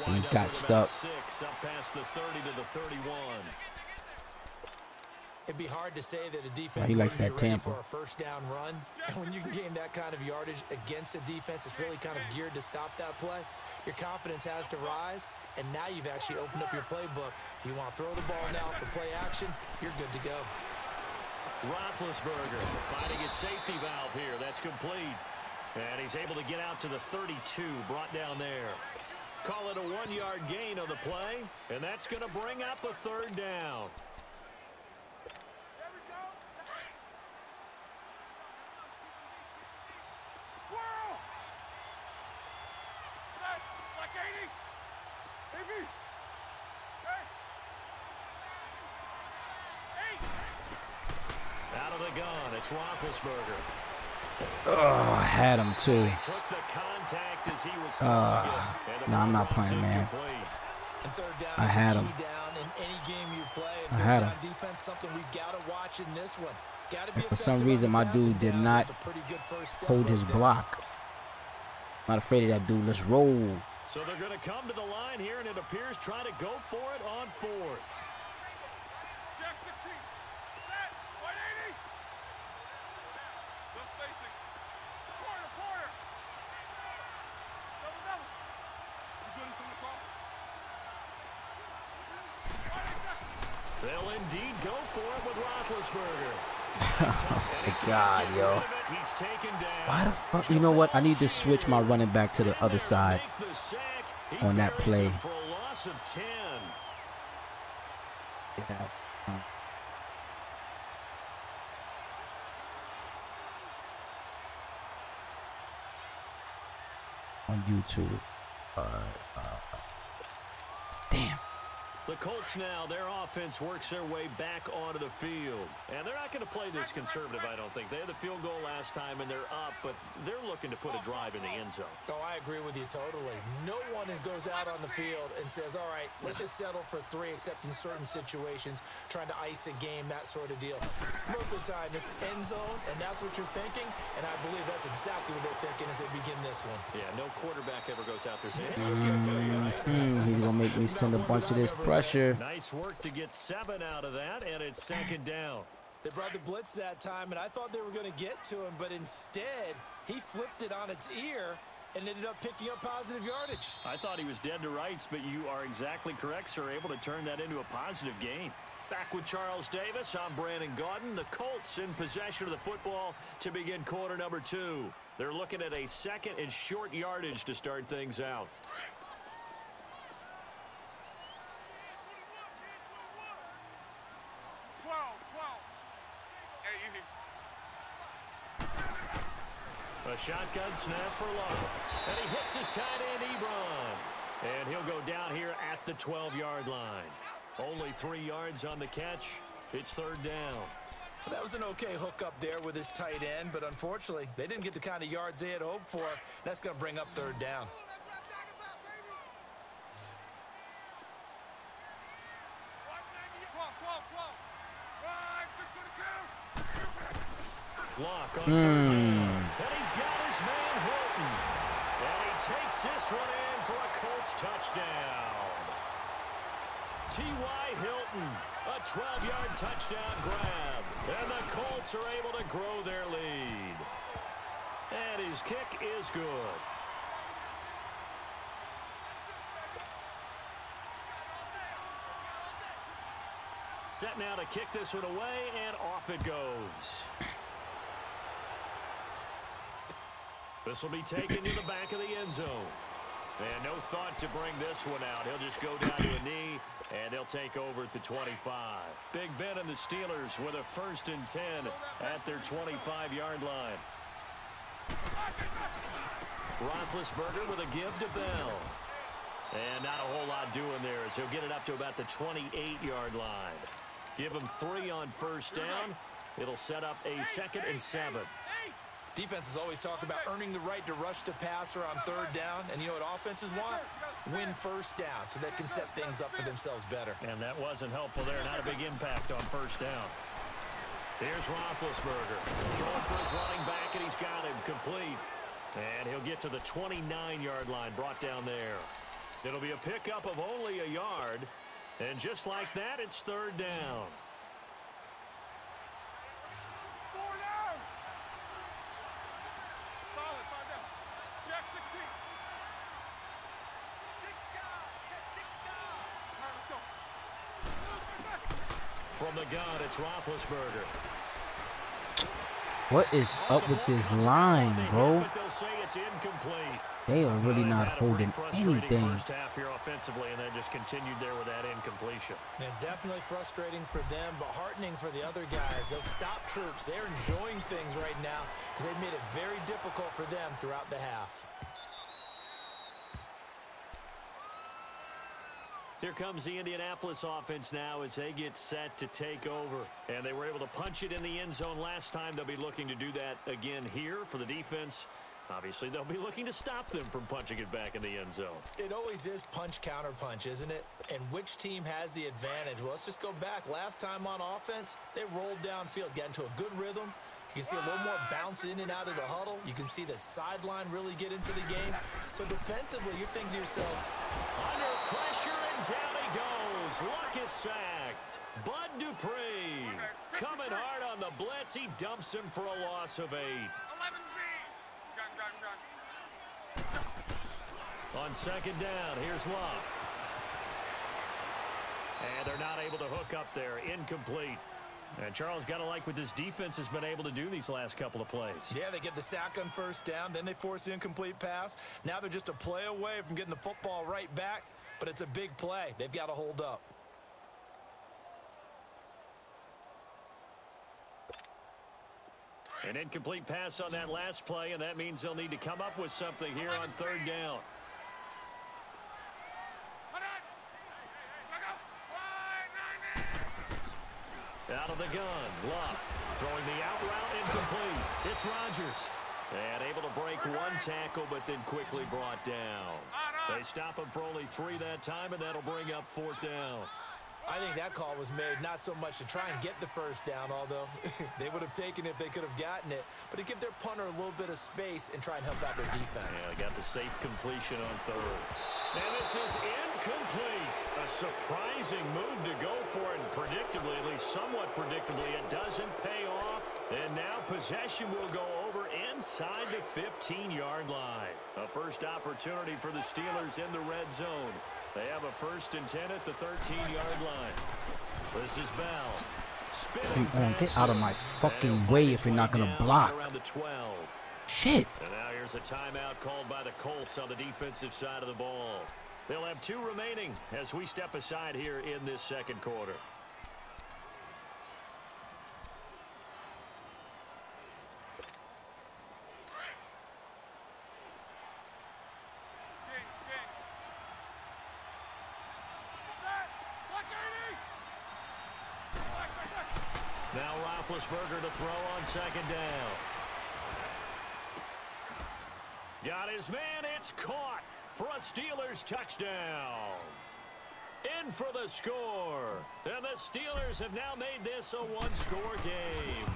And he got stuck. Up past the 30 to the 31. It'd be hard to say that a defense he likes would be that ready Tampa for a first down run. And when you can gain that kind of yardage against a defense, it's really kind of geared to stop that play. Your confidence has to rise, and now you've actually opened up your playbook. If you want to throw the ball now for play action, you're good to go. Roethlisberger finding his safety valve here. That's complete. And he's able to get out to the 32, brought down there. Call it a 1-yard gain on the play, and that's going to bring up a third down. There we go. Whirl. Like 80. AB. Hey. Out of the gun, it's Roethlisberger. Oh, I had him too. He took the contact as he was No, I'm not playing, man. And third down I is had a him. key down in any game you play. I And had third him. down defense, something we've got to watch in this one. Got to be And for some effective reason, on my the passing dude did downs. not That's a pretty good first step hold right his there. block. Not afraid of that dude. Let's roll. So they're going to come to the line here, and it appears try to go for it on fourth. Jack 16. Set. 180. Just spacing. Corner. Double. You good from the cross? They'll indeed go for it with Roethlisberger. Oh my God, yo. He's taken down. Why the fuck? You know what? I need to switch my running back to the other side on that play. For a loss of 10. Yeah. On YouTube. Damn. The Colts now, their offense works their way back onto the field. And they're not going to play this conservative, I don't think. They had the field goal last time, and they're up, but they're looking to put a drive in the end zone. Oh, I agree with you totally. No one goes out on the field and says, all right, let's just settle for 3, except in certain situations, trying to ice a game, that sort of deal. Most of the time, it's end zone, and that's what you're thinking, and I believe that's exactly what they're thinking as they begin this one. Yeah, no quarterback ever goes out there saying, hey, let's get a field goal, right? He's going to make me send a bunch of this pressure. Nice work to get 7 out of that, and it's second down. They brought the blitz that time, and I thought they were going to get to him, but instead, he flipped it on its ear and ended up picking up positive yardage. I thought he was dead to rights, but you are exactly correct, sir. Able to turn that into a positive gain. Back with Charles Davis, I'm Brandon Gaudin. The Colts in possession of the football to begin quarter number 2. They're looking at a second and short yardage to start things out. A shotgun snap for Love. And he hits his tight end, Ebron. And he'll go down here at the 12-yard line. Only 3 yards on the catch. It's third down. That was an okay hook up there with his tight end, but unfortunately, they didn't get the kind of yards they had hoped for. That's going to bring up third down. Lock on third down. And he's got his man Hilton. And he takes this one in for a Colts touchdown. T.Y. Hilton, a 12-yard touchdown grab. And the Colts are able to grow their lead. And his kick is good. Set now to kick this one away, and off it goes. This will be taken to the back of the end zone. And no thought to bring this one out. He'll just go down to a knee, and he'll take over at the 25. Big Ben and the Steelers with a 1st and 10 at their 25-yard line. Roethlisberger with a give to Bell. And not a whole lot doing there as he'll get it up to about the 28-yard line. Give him 3 on first down. It'll set up a 2nd and 7. Defenses always talk about earning the right to rush the passer on third down. And you know what offenses want? Win first down so they can set things up for themselves better. And that wasn't helpful there. Not a big impact on first down. Here's Roethlisberger. Throwing for his running back, and he's got him complete. And he'll get to the 29-yard line, brought down there. It'll be a pickup of only a yard. And just like that, it's third down. From the gun, it's Roethlisberger. What is up with this line, bro? But they'll say it's incomplete. They are really not holding anything. First half here offensively, and then just continued there with that incompletion. And definitely frustrating for them, but heartening for the other guys. Those stop troops, they're enjoying things right now because they've made it very difficult for them throughout the half. Here comes the Indianapolis offense now as they get set to take over. And they were able to punch it in the end zone last time. They'll be looking to do that again here for the defense. Obviously, they'll be looking to stop them from punching it back in the end zone. It always is punch-counter-punch, isn't it? And which team has the advantage? Well, let's just go back. Last time on offense, they rolled downfield, got into a good rhythm. You can see a little more bounce in and out of the huddle. You can see the sideline really get into the game. So defensively, you're thinking to yourself, under pressure, and down he goes. Luck is sacked. Bud Dupree coming hard on the blitz. He dumps him for a loss of 8. 11B. Gun. On second down, here's Luck. And they're not able to hook up there. Incomplete. And Charles, got to like what this defense has been able to do these last couple of plays. yeah, they get the sack on first down, then they force the incomplete pass. Now they're just a play away from getting the football right back, but it's a big play. They've got to hold up. An incomplete pass on that last play, and that means they'll need to come up with something here on third down. Out of the gun, Luck throwing the out route, incomplete. It's Rodgers. And able to break one tackle, but then quickly brought down. They stop him for only 3 that time, and that'll bring up fourth down. I think that call was made not so much to try and get the first down, although they would have taken it if they could have gotten it, but to give their punter a little bit of space and try and help out their defense. Yeah, they got the safe completion on third. And this is incomplete. A surprising move to go for it, and predictably, at least somewhat predictably, it doesn't pay off. And now possession will go over inside the 15-yard line. A first opportunity for the Steelers in the red zone. They have a 1st and 10 at the 13-yard line. This is Bell. Come on, get out of my fucking way if you're not going to block. Around the 12. Shit. And now here's a timeout called by the Colts on the defensive side of the ball. They'll have 2 remaining as we step aside here in this second quarter. Now Roethlisberger to throw on second down. Got his man. It's caught for a Steelers touchdown. In for the score. And the Steelers have now made this a 1-score game.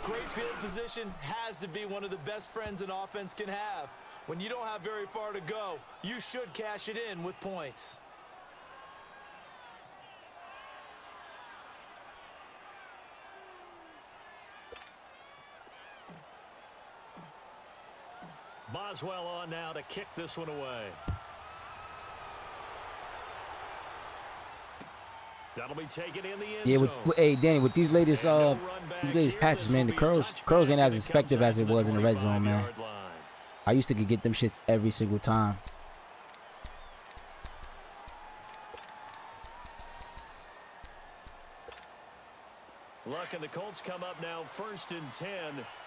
Great field position has to be one of the best friends an offense can have. When you don't have very far to go, you should cash it in with points. Boswell on now to kick this one away. That'll be taken in the end Yeah, zone. hey Danny, with these latest patches, man, the curls ain't as effective as it was in the red zone, man. I used to get them shits every single time. Luck and the Colts come up now 1st and 10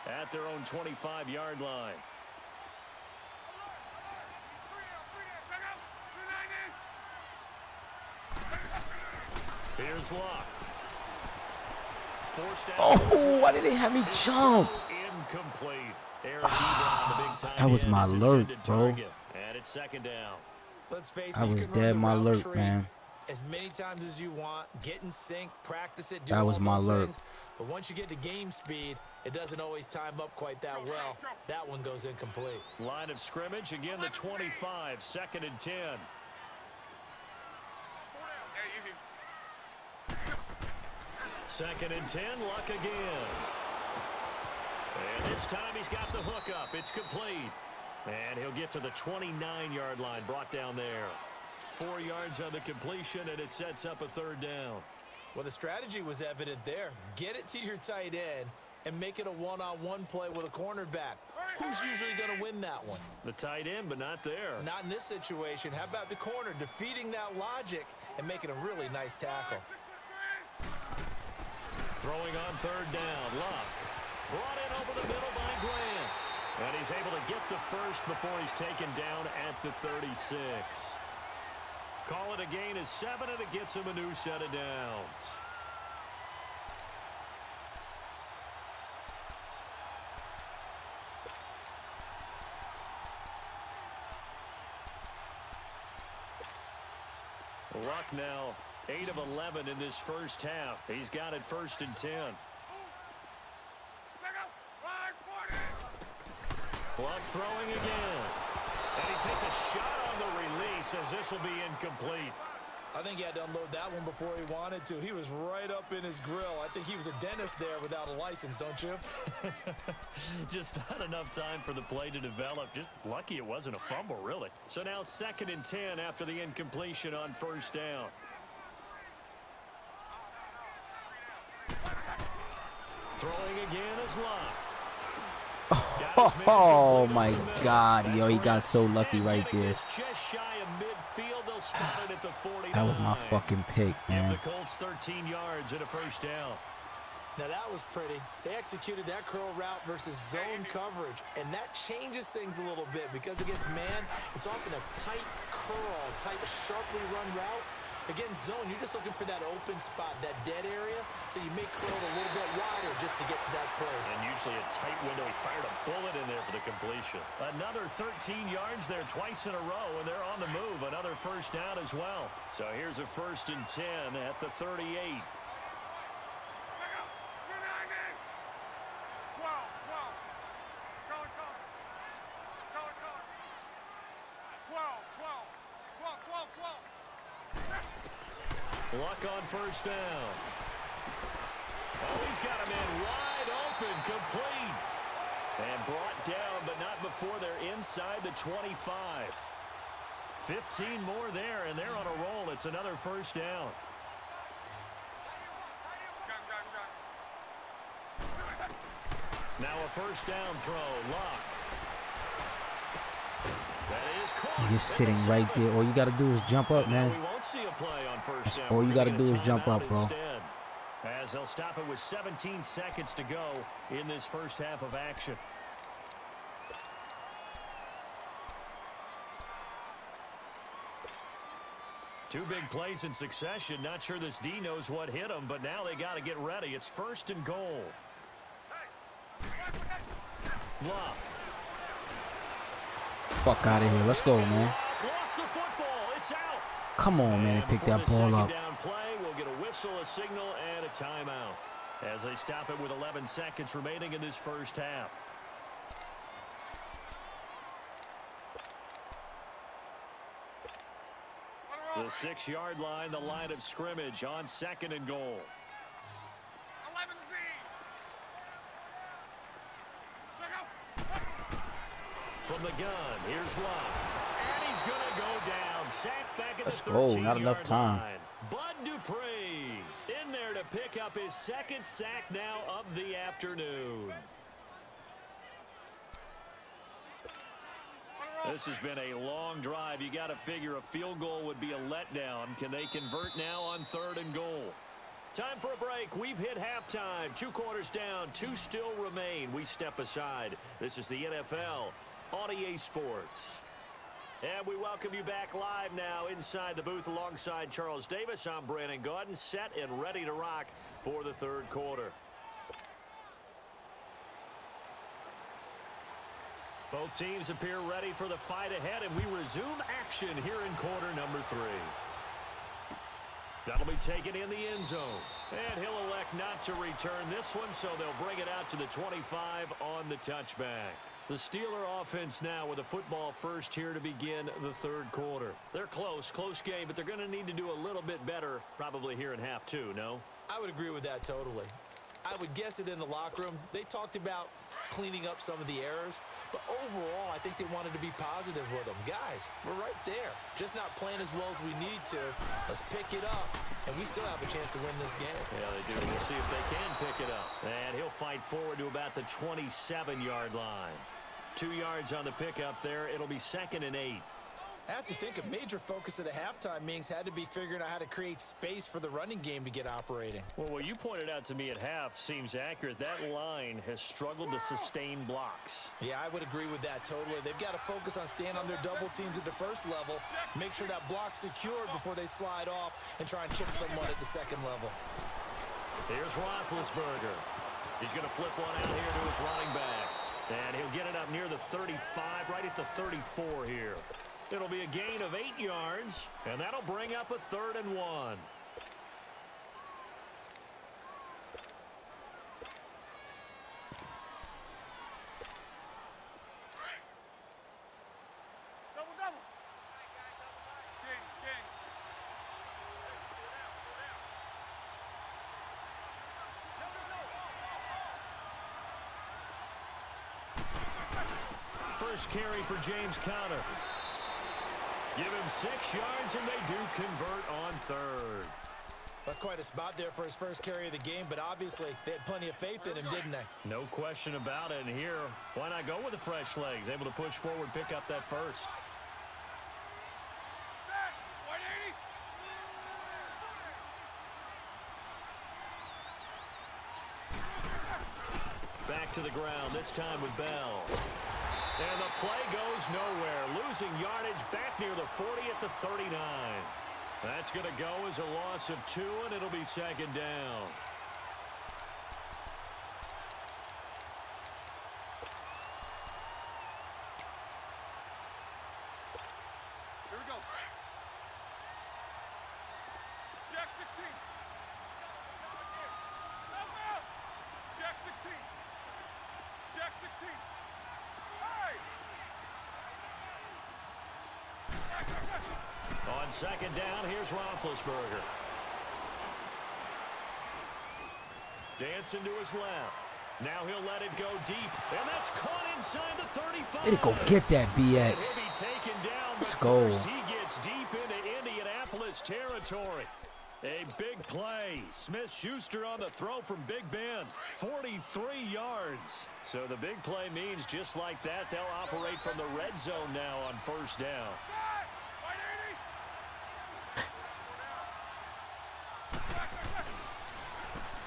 at their own 25-yard line. Here's Luck. Oh, why did they have me jump? Incomplete. Aaron Ebron, the big tight That was end, my is alert, intended bro. target. And it's second down. Let's face it, I you was can run dead the my route alert, tree man. as many times as you want, get in sync, practice it, do That was all my those alert. things. But once you get to game speed, it doesn't always time up quite that well. That one goes incomplete. Line of scrimmage, again the 25, 2nd and 10. Second and 10, Luck again. And this time he's got the hook up. It's complete. And he'll get to the 29-yard line, brought down there. 4 yards on the completion, and it sets up a 3rd down. Well, the strategy was evident there. Get it to your tight end and make it a one-on-one play with a cornerback. Who's usually going to win that one? The tight end, but not there. Not in this situation. How about the corner defeating that logic and making a really nice tackle? Throwing on 3rd down, Luck. Brought in over the middle by Grant. And he's able to get the first before he's taken down at the 36. Call it a gain of 7, and it gets him a new set of downs. Luck now 8 of 11 in this first half. He's got it 1st and 10. Luck throwing again. And he takes a shot on the release as this will be incomplete. I think he had to unload that one before he wanted to. He was right up in his grill. I think he was a dentist there without a license, don't you? Just not enough time for the play to develop. Just lucky it wasn't a fumble, really. So now 2nd and 10 after the incompletion on 1st down. Throwing again is Luck. Oh my God, yo, he got so lucky right there. That was my fucking pick, man. Give the Colts 13 yards and a 1st down. Now that was pretty. They executed that curl route versus zone coverage, and that changes things a little bit because against man, it's often a tight curl, tight, sharply run route. Against zone, you're just looking for that open spot, that dead area, so you may curl it a little bit wider just to get to that place. And usually a tight window. He fired a bullet in there for the completion. Another 13 yards there twice in a row, and they're on the move. Another 1st down as well. So here's a 1st and 10 at the 38. 12. Luck on 1st down. Oh, he's got him in wide open, complete. And brought down, but not before they're inside the 25. 15 more there, and they're on a roll. It's another 1st down. Now a 1st down throw, Luck. That is caught. He's just sitting right there. All you got to do is jump up, man. We won't see a play on 1st down. All you got to do is jump up, bro. Instead, as they'll stop it with 17 seconds to go in this first half of action. Two big plays in succession. Not sure this D knows what hit him, but now they got to get ready. It's 1st and goal. Luck. Fuck out of here. Let's go, man. Lost the football. It's out. Come on, man, and pick that ball up. Down play, we'll get a whistle, a signal, and a timeout as they stop it with 11 seconds remaining in this first half. The 6-yard line, the line of scrimmage on 2nd and goal. 11Z. From the gun, here's Luck. And he's going to go down. Sacked back at Let's the 13-yard go. Not enough time. line. Bud Dupree in there to pick up his 2nd sack now of the afternoon. This has been a long drive. You got to figure a field goal would be a letdown. Can they convert now on 3rd and goal? Time for a break. We've hit halftime. 2 quarters down. 2 still remain. We step aside. This is the NFL on EA Sports. And we welcome you back live now inside the booth alongside Charles Davis. I'm Brandon Gaudin, set and ready to rock for the 3rd quarter. Both teams appear ready for the fight ahead, and we resume action here in quarter number 3. That'll be taken in the end zone. And he'll elect not to return this one, so they'll bring it out to the 25 on the touchback. The Steeler offense now with a football first here to begin the 3rd quarter. They're close game, but they're going to need to do a little bit better probably here in half 2, no? I would agree with that totally. I would guess it in the locker room. They talked about cleaning up some of the errors, but overall, I think they wanted to be positive with them. Guys, we're right there. Just not playing as well as we need to. Let's pick it up, and we still have a chance to win this game. Yeah, they do. We'll see if they can pick it up. And he'll fight forward to about the 27-yard line. 2 yards on the pickup there. It'll be 2nd and 8. I have to think a major focus of the halftime meetings had to be figuring out how to create space for the running game to get operating. Well, what you pointed out to me at half seems accurate. That line has struggled to sustain blocks. Yeah, I would agree with that totally. They've got to focus on staying on their double teams at the first level, make sure that block's secured before they slide off and try and chip someone at the 2nd level. Here's Roethlisberger. He's going to flip one out here to his running back. And he'll get it up near the 35, right at the 34 here. It'll be a gain of 8 yards, and that'll bring up a 3rd and 1. First carry for James Conner. Give him 6 yards, and they do convert on 3rd. That's quite a spot there for his first carry of the game, but obviously they had plenty of faith in him, didn't they? No question about it. And here, why not go with the fresh legs? Able to push forward, pick up that first. Back to the ground, this time with Bell. And the play goes nowhere. Losing yardage back near the 40 at the 39. That's going to go as a loss of 2, and it'll be 2nd down. Here we go. Jack 16. Jack 16. Jack 16. On 2nd down, here's Roethlisberger. Dancing to his left. Now he'll let it go deep, and that's caught inside the 35. Way to go get that, BX. He'll be taken down, Let's but go. first he gets deep into Indianapolis territory. A big play. Smith-Schuster on the throw from Big Ben. 43 yards. So the big play means just like that, they'll operate from the red zone now on 1st down.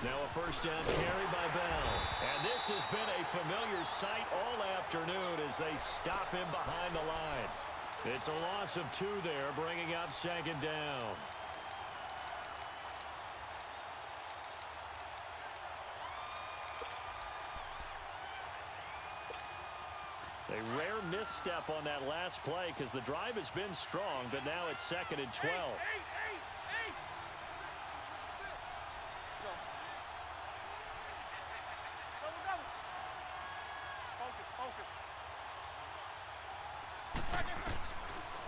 Now a 1st down carry by Bell. And this has been a familiar sight all afternoon as they stop him behind the line. It's a loss of 2 there, bringing up 2nd down. A rare misstep on that last play because the drive has been strong, but now it's 2nd and 12.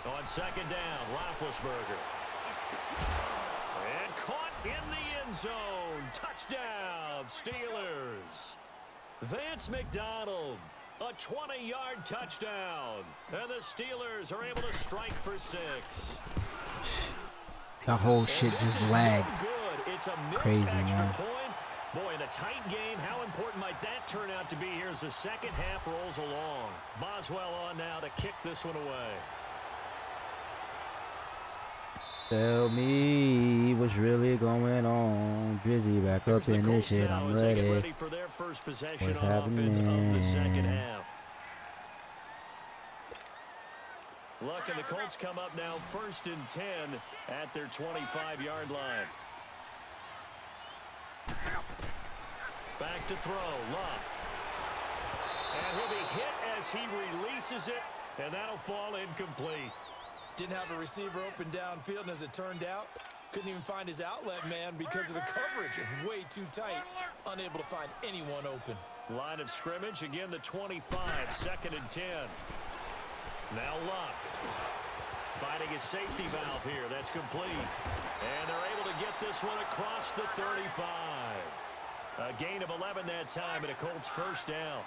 On 2nd down, Roethlisberger. And caught in the end zone. Touchdown, Steelers. Vance McDonald. A 20-yard touchdown. And the Steelers are able to strike for 6. That whole shit just lagged. It's a Crazy, extra man. point. Boy, in a tight game, how important might that turn out to be here as the 2nd half rolls along. Boswell on now to kick this one away. Tell me what's really going on. Drizzy back up in this shit. I'm ready. For their first possession What's on offense of the 2nd happening? half. Look, and the Colts come up now 1st and 10 at their 25-yard line. Back to throw, Luck. And he'll be hit as he releases it, and that'll fall incomplete. Didn't have a receiver open downfield, and as it turned out, couldn't even find his outlet man because of the coverage. It's way too tight, unable to find anyone open. Line of scrimmage, again the 25, 2nd and 10. Now Luck. Finding his safety valve here, that's complete. And they're able to get this one across the 35. A gain of 11 that time, and a Colts 1st down.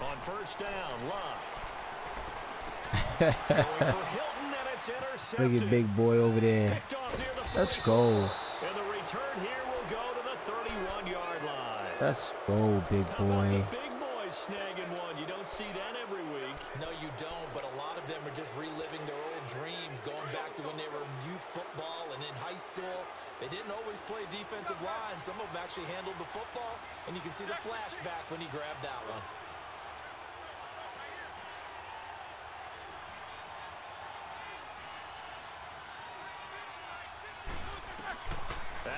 On 1st down, Luck. Going for Hilton, and it's intercepted. Look at big boy over there. Picked off near the Let's 44. go. And the return here will go to the 31-yard line. Let's go, big How about boy. the big boys snagging one? You don't see that every week. No, you don't, but a lot of them are just reliving their old dreams, going back to when they were in youth football and in high school. They didn't always play defensive line. Some of them actually handled the football, and you can see the flashback when he grabbed that one.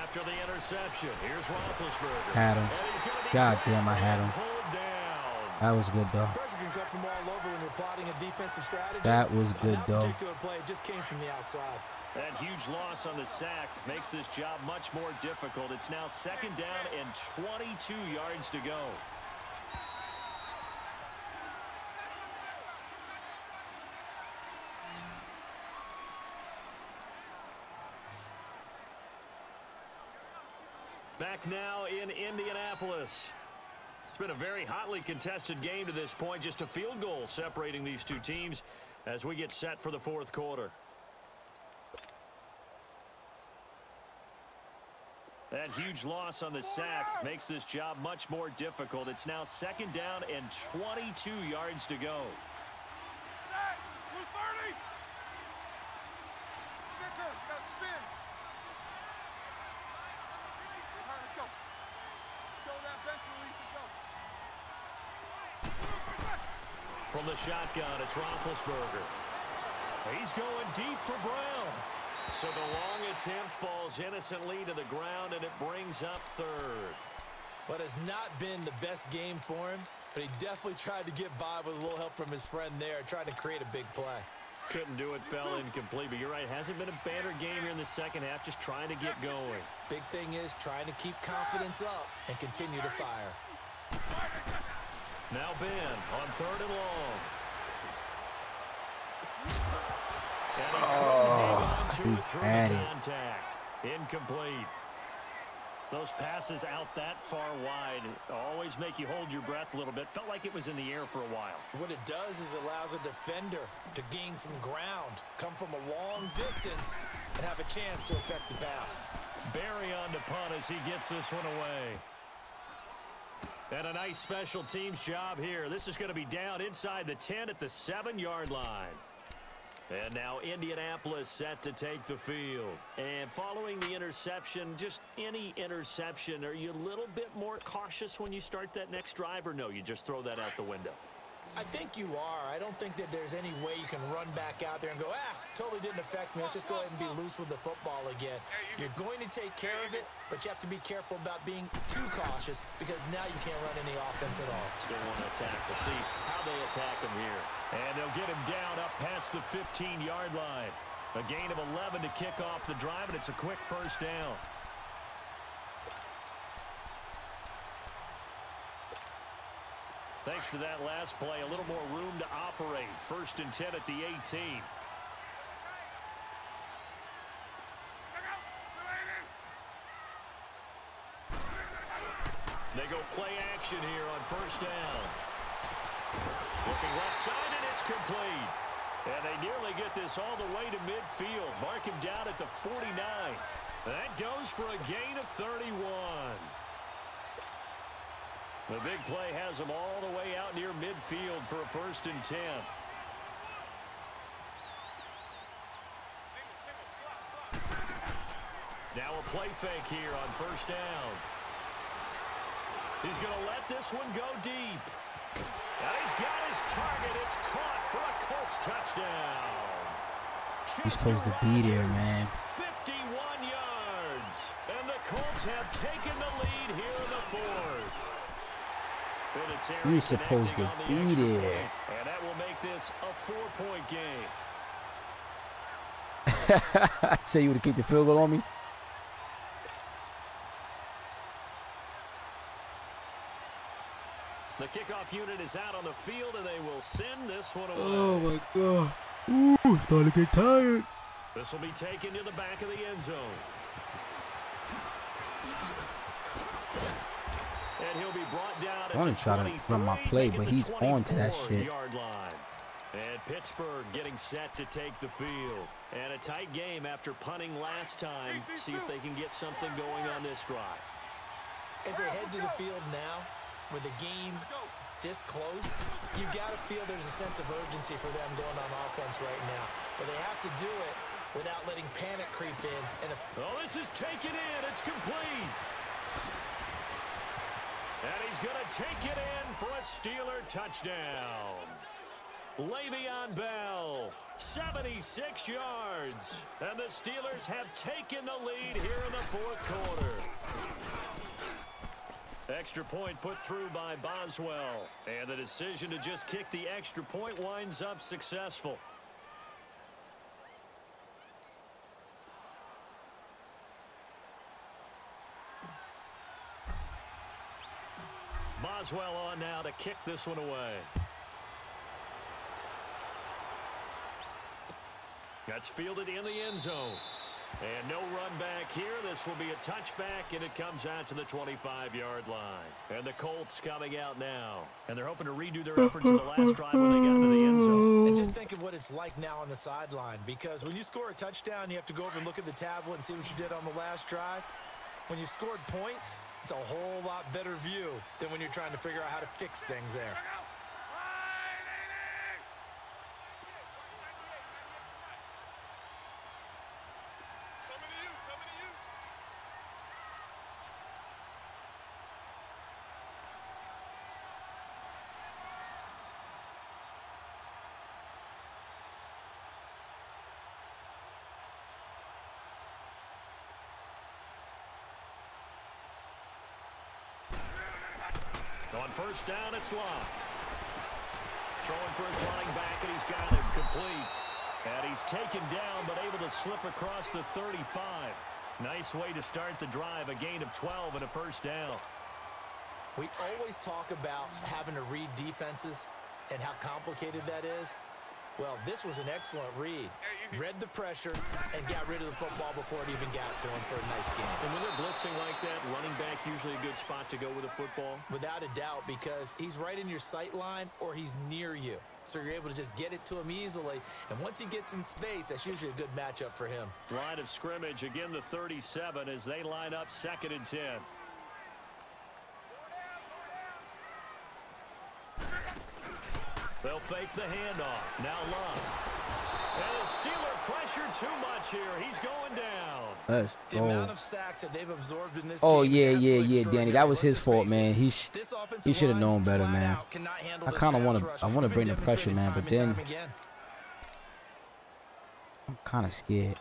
After the interception, here's Roethlisberger. Had him. God damn, I had him. That was good, though. Pressure can come from all over when you're plotting a defensive strategy. That was good, that though. particular play just came from the outside. That huge loss on the sack makes this job much more difficult. It's now 2nd down and 22 yards to go. Back now in Indianapolis. It's been a very hotly contested game to this point. Just a field goal separating these two teams as we get set for the 4th quarter. That huge loss on the sack makes this job much more difficult. It's now 2nd down and 22 yards to go. From the shotgun, it's Roethlisberger. He's going deep for Brown. So the long attempt falls innocently to the ground, and it brings up 3rd. But it's not been the best game for him, but he definitely tried to get by with a little help from his friend there, trying to create a big play. Couldn't do it, fell incomplete, but you're right. Hasn't been a banner game here in the 2nd half, just trying to get going. Big thing is trying to keep confidence up and continue to fire. Now Ben on 3rd and long. And he had it. Contact. Incomplete. Those passes out that far wide always make you hold your breath a little bit. Felt like it was in the air for a while. What it does is allows a defender to gain some ground, come from a long distance, and have a chance to affect the pass. Barry on to punt as he gets this one away. And a nice special teams job here. This is going to be down inside the 10 at the 7-yard line. And now Indianapolis set to take the field. And following the interception, just any interception, are you a little bit more cautious when you start that next drive, or no, you just throw that out the window? I think you are. I don't think that there's any way you can run back out there and go, totally didn't affect me. Let's just go ahead and be loose with the football again. You're going to take care of it, but you have to be careful about being too cautious because now you can't run any offense at all. Still want to attack. We'll see how they attack him here. And they'll get him down up past the 15-yard line. A gain of 11 to kick off the drive, and it's a quick 1st down. Thanks to that last play, a little more room to operate. 1st and 10 at the 18. They go play action here on 1st down. Looking left side, and it's complete. And they nearly get this all the way to midfield. Mark him down at the 49. That goes for a gain of 31. The big play has them all the way out near midfield for a 1st and 10. Now a play fake here on 1st down. He's going to let this one go deep. And he's got his target. It's caught for a Colts touchdown. He's supposed to be there, man. 51 yards. And the Colts have taken the lead here in the 4th. You're supposed to be there. And that will make this a 4-point game. Say you would have kicked the field goal on me? The kickoff unit is out on the field, and they will send this one away. Oh, my God. Ooh, starting to get tired. This will be taken to the back of the end zone. And he'll be brought down at I'm the trying to run my play, but he's on to that shit. Line. And Pittsburgh getting set to take the field. And a tight game after punting last time. See if they can get something going on this drive. As they head to the field now, with the game this close, you've got to feel there's a sense of urgency for them going on offense right now. But they have to do it without letting panic creep in. And this is taken in. It's complete. And he's going to take it in for a Steeler touchdown. Le'Veon Bell, 76 yards. And the Steelers have taken the lead here in the fourth quarter. Extra point put through by Boswell. And the decision to just kick the extra point winds up successful. Boswell on now to kick this one away. That's fielded in the end zone. And no run back here. This will be a touchback, and it comes out to the 25-yard line. And the Colts coming out now. And they're hoping to redo their efforts in the last drive when they got into the end zone. And just think of what it's like now on the sideline, because when you score a touchdown, you have to go over and look at the tablet and see what you did on the last drive. When you scored points, it's a whole lot better view than when you're trying to figure out how to fix things there. On first down, it's Locke. Throwing for his running back, and he's got him complete. And he's taken down, but able to slip across the 35. Nice way to start the drive, a gain of 12 and a first down. We always talk about having to read defenses and how complicated that is. Well, this was an excellent read. Read the pressure and got rid of the football before it even got to him for a nice game. And when they're blitzing like that, running back usually a good spot to go with a football? Without a doubt, because he's right in your sight line or he's near you. So you're able to just get it to him easily. And once he gets in space, that's usually a good matchup for him. Line of scrimmage, again the 37 as they line up 2nd and 10. They'll fake the handoff. Now Love. And the Steeler pressure too much here. He's going down. Let's the go. amount of sacks that they've absorbed in this game is yeah, Danny. That was his fault, man. He should have known better, man. I kind of want to bring the pressure, man, but then I'm kind of scared.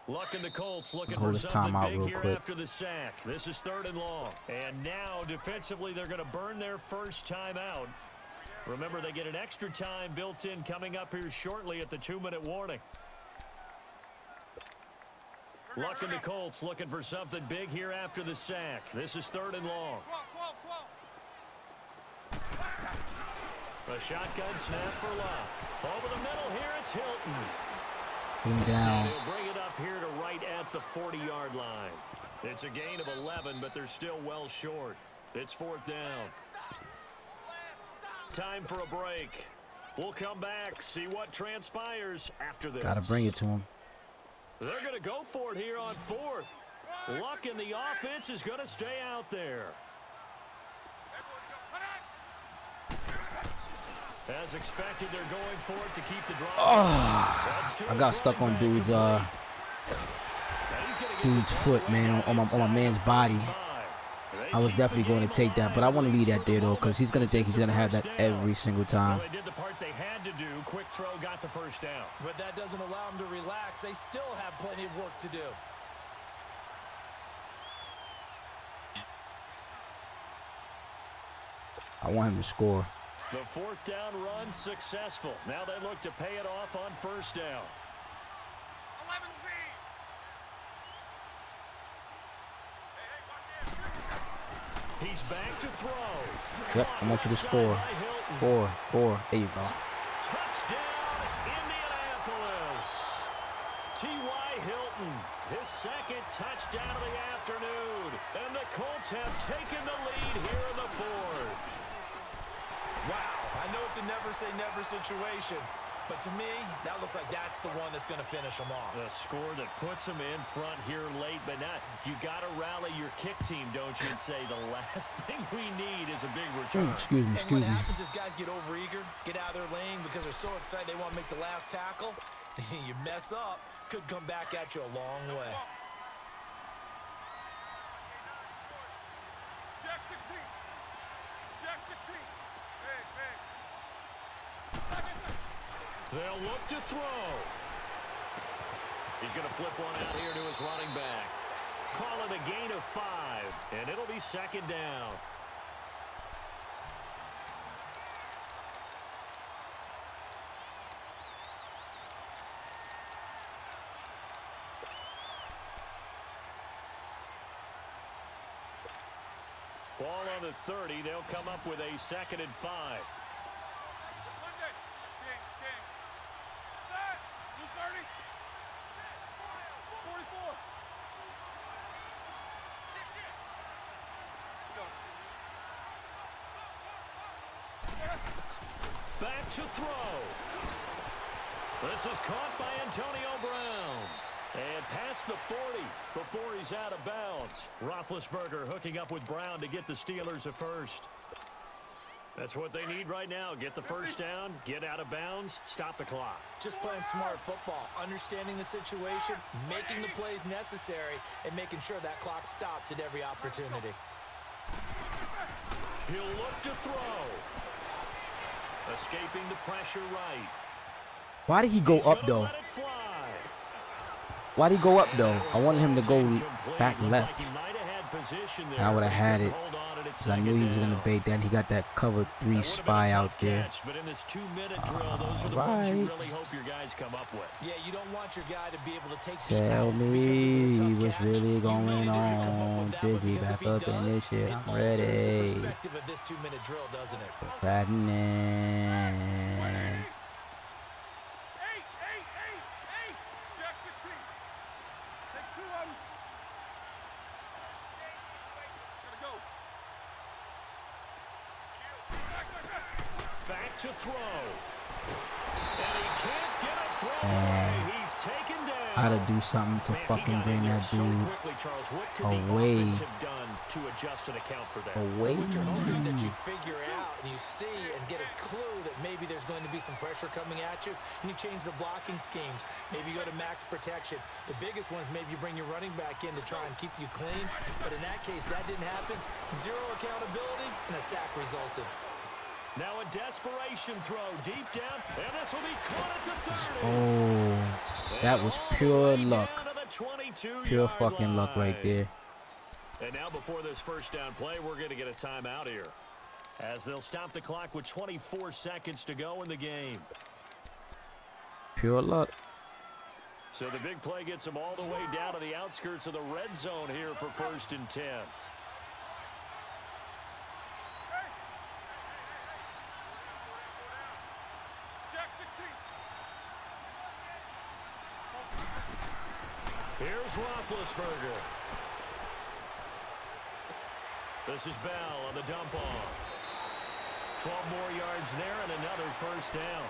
Luck and the Colts looking Hold for this time something out big real here quick. after the sack. This is 3rd and long. And now defensively they're going to burn their first time out. Remember, they get an extra time built in coming up here shortly at the 2-minute warning. Luck and the Colts looking for something big here after the sack. This is 3rd and long. A shotgun snap for Luck. Over the middle here, it's Hilton. Put him down. And he'll bring it up here to right at the 40-yard line. It's a gain of 11, but they're still well short. It's 4th down. Time for a break. We'll come back, see what transpires after this. Gotta bring it to him. They're going to go for it here on 4th. Luck in the offense is going to stay out there. As expected, they're going for it to keep the drive. Oh, I got stuck on dude's foot, man, on my man's body. I was definitely going to take that, but I want to leave that there though, because he's going to think he's going to have that every single time. They did the part they had to do. Quick throw, got the first down. But that doesn't allow them to relax. They still have plenty of work to do. I want him to score. The 4th down run successful. Now they look to pay it off on 1st down. 11 He's back to throw. Yep, I want you to score. 4. There you go. Touchdown, Indianapolis. T.Y. Hilton, his 2nd touchdown of the afternoon. And the Colts have taken the lead here in the 4th. Wow, I know it's a never-say-never situation, but to me, that looks like that's the one that's going to finish them off. The score that puts them in front here late, but not. You got to rally your kick team, don't you, and say the last thing we need is a big return. Excuse me. What happens is guys get overeager, get out of their lane because they're so excited they want to make the last tackle. You mess up, could come back at you a long way. They'll look to throw. He's going to flip one out here to his running back. Call it a gain of 5, and it'll be second down. Ball on the 30. They'll come up with a 2nd and 5. Back to throw. This is caught by Antonio Brown. And past the 40 before he's out of bounds. Roethlisberger hooking up with Brown to get the Steelers a first. That's what they need right now. Get the first down, get out of bounds, stop the clock. Just playing smart football, understanding the situation, making the plays necessary, and making sure that clock stops at every opportunity. He'll look to throw. Escaping the pressure right. Why did he go up, though? Why did he go up, though? I wanted him to go back left. And I would have had it. Because I knew he was going to bait that. He got that cover 3 spy out there. Alright. Tell me what's really going on. Busy back up in this shit. I'm ready. Batting in. To throw. And he can't get a throw away. He's taken down. I gotta do something to fucking bring that dude away. To adjust and account for that. Away. That you figure out and you see and get a clue that maybe there's going to be some pressure coming at you, and you change the blocking schemes. Maybe you go to max protection. The biggest one is maybe you bring your running back in to try and keep you clean. But in that case, that didn't happen. 0 accountability, and a sack resulted. Now a desperation throw deep down, and this will be caught at the 30. Oh, that was pure luck. Pure fucking luck right there. And now before this first down play, we're going to get a timeout here, as they'll stop the clock with 24 seconds to go in the game. Pure luck. So the big play gets them all the way down to the outskirts of the red zone here for 1st and 10. Here's Roethlisberger. This is Bell on the dump-off. 12 more yards there and another first down.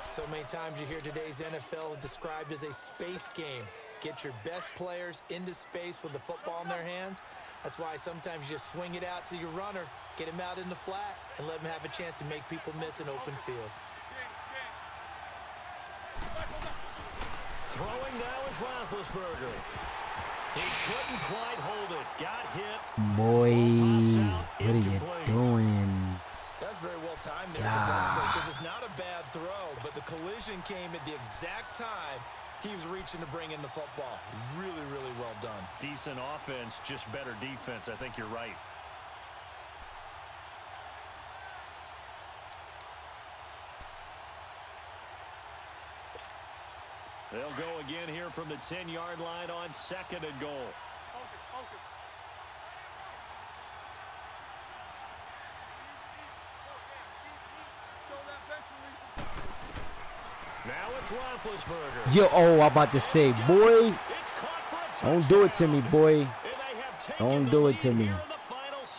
So many times you hear today's NFL described as a space game. Get your best players into space with the football in their hands. That's why sometimes you just swing it out to your runner, get him out in the flat, and let him have a chance to make people miss an open field. Throwing now is Roethlisberger. He couldn't quite hold it. Got hit. Boy, what are you doing? That's very well timed because it's not a bad throw, but the collision came at the exact time he was reaching to bring in the football. Really, really well done. Decent offense, just better defense. I think you're right. They'll go again here from the 10-yard line on 2nd and goal. Now it's Roethlisberger. Yo, oh, I'm about to say, boy, don't do it to me, boy. Don't do it to me.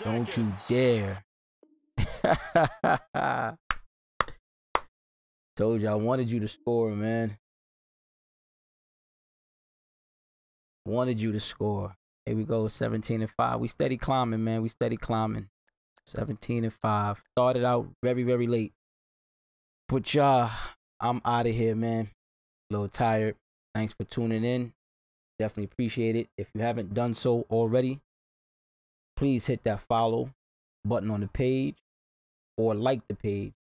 Don't you dare. Told you I wanted you to score, man. Wanted you to score. Here we go, 17-5. We steady climbing, man. We steady climbing. 17-5. Started out very, very late. But y'all, I'm out of here, man. A little tired. Thanks for tuning in. Definitely appreciate it. If you haven't done so already, please hit that follow button on the page or like the page.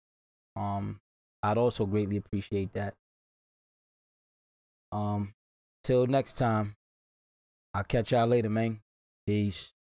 I'd also greatly appreciate that. Till next time, I'll catch y'all later, man. Peace.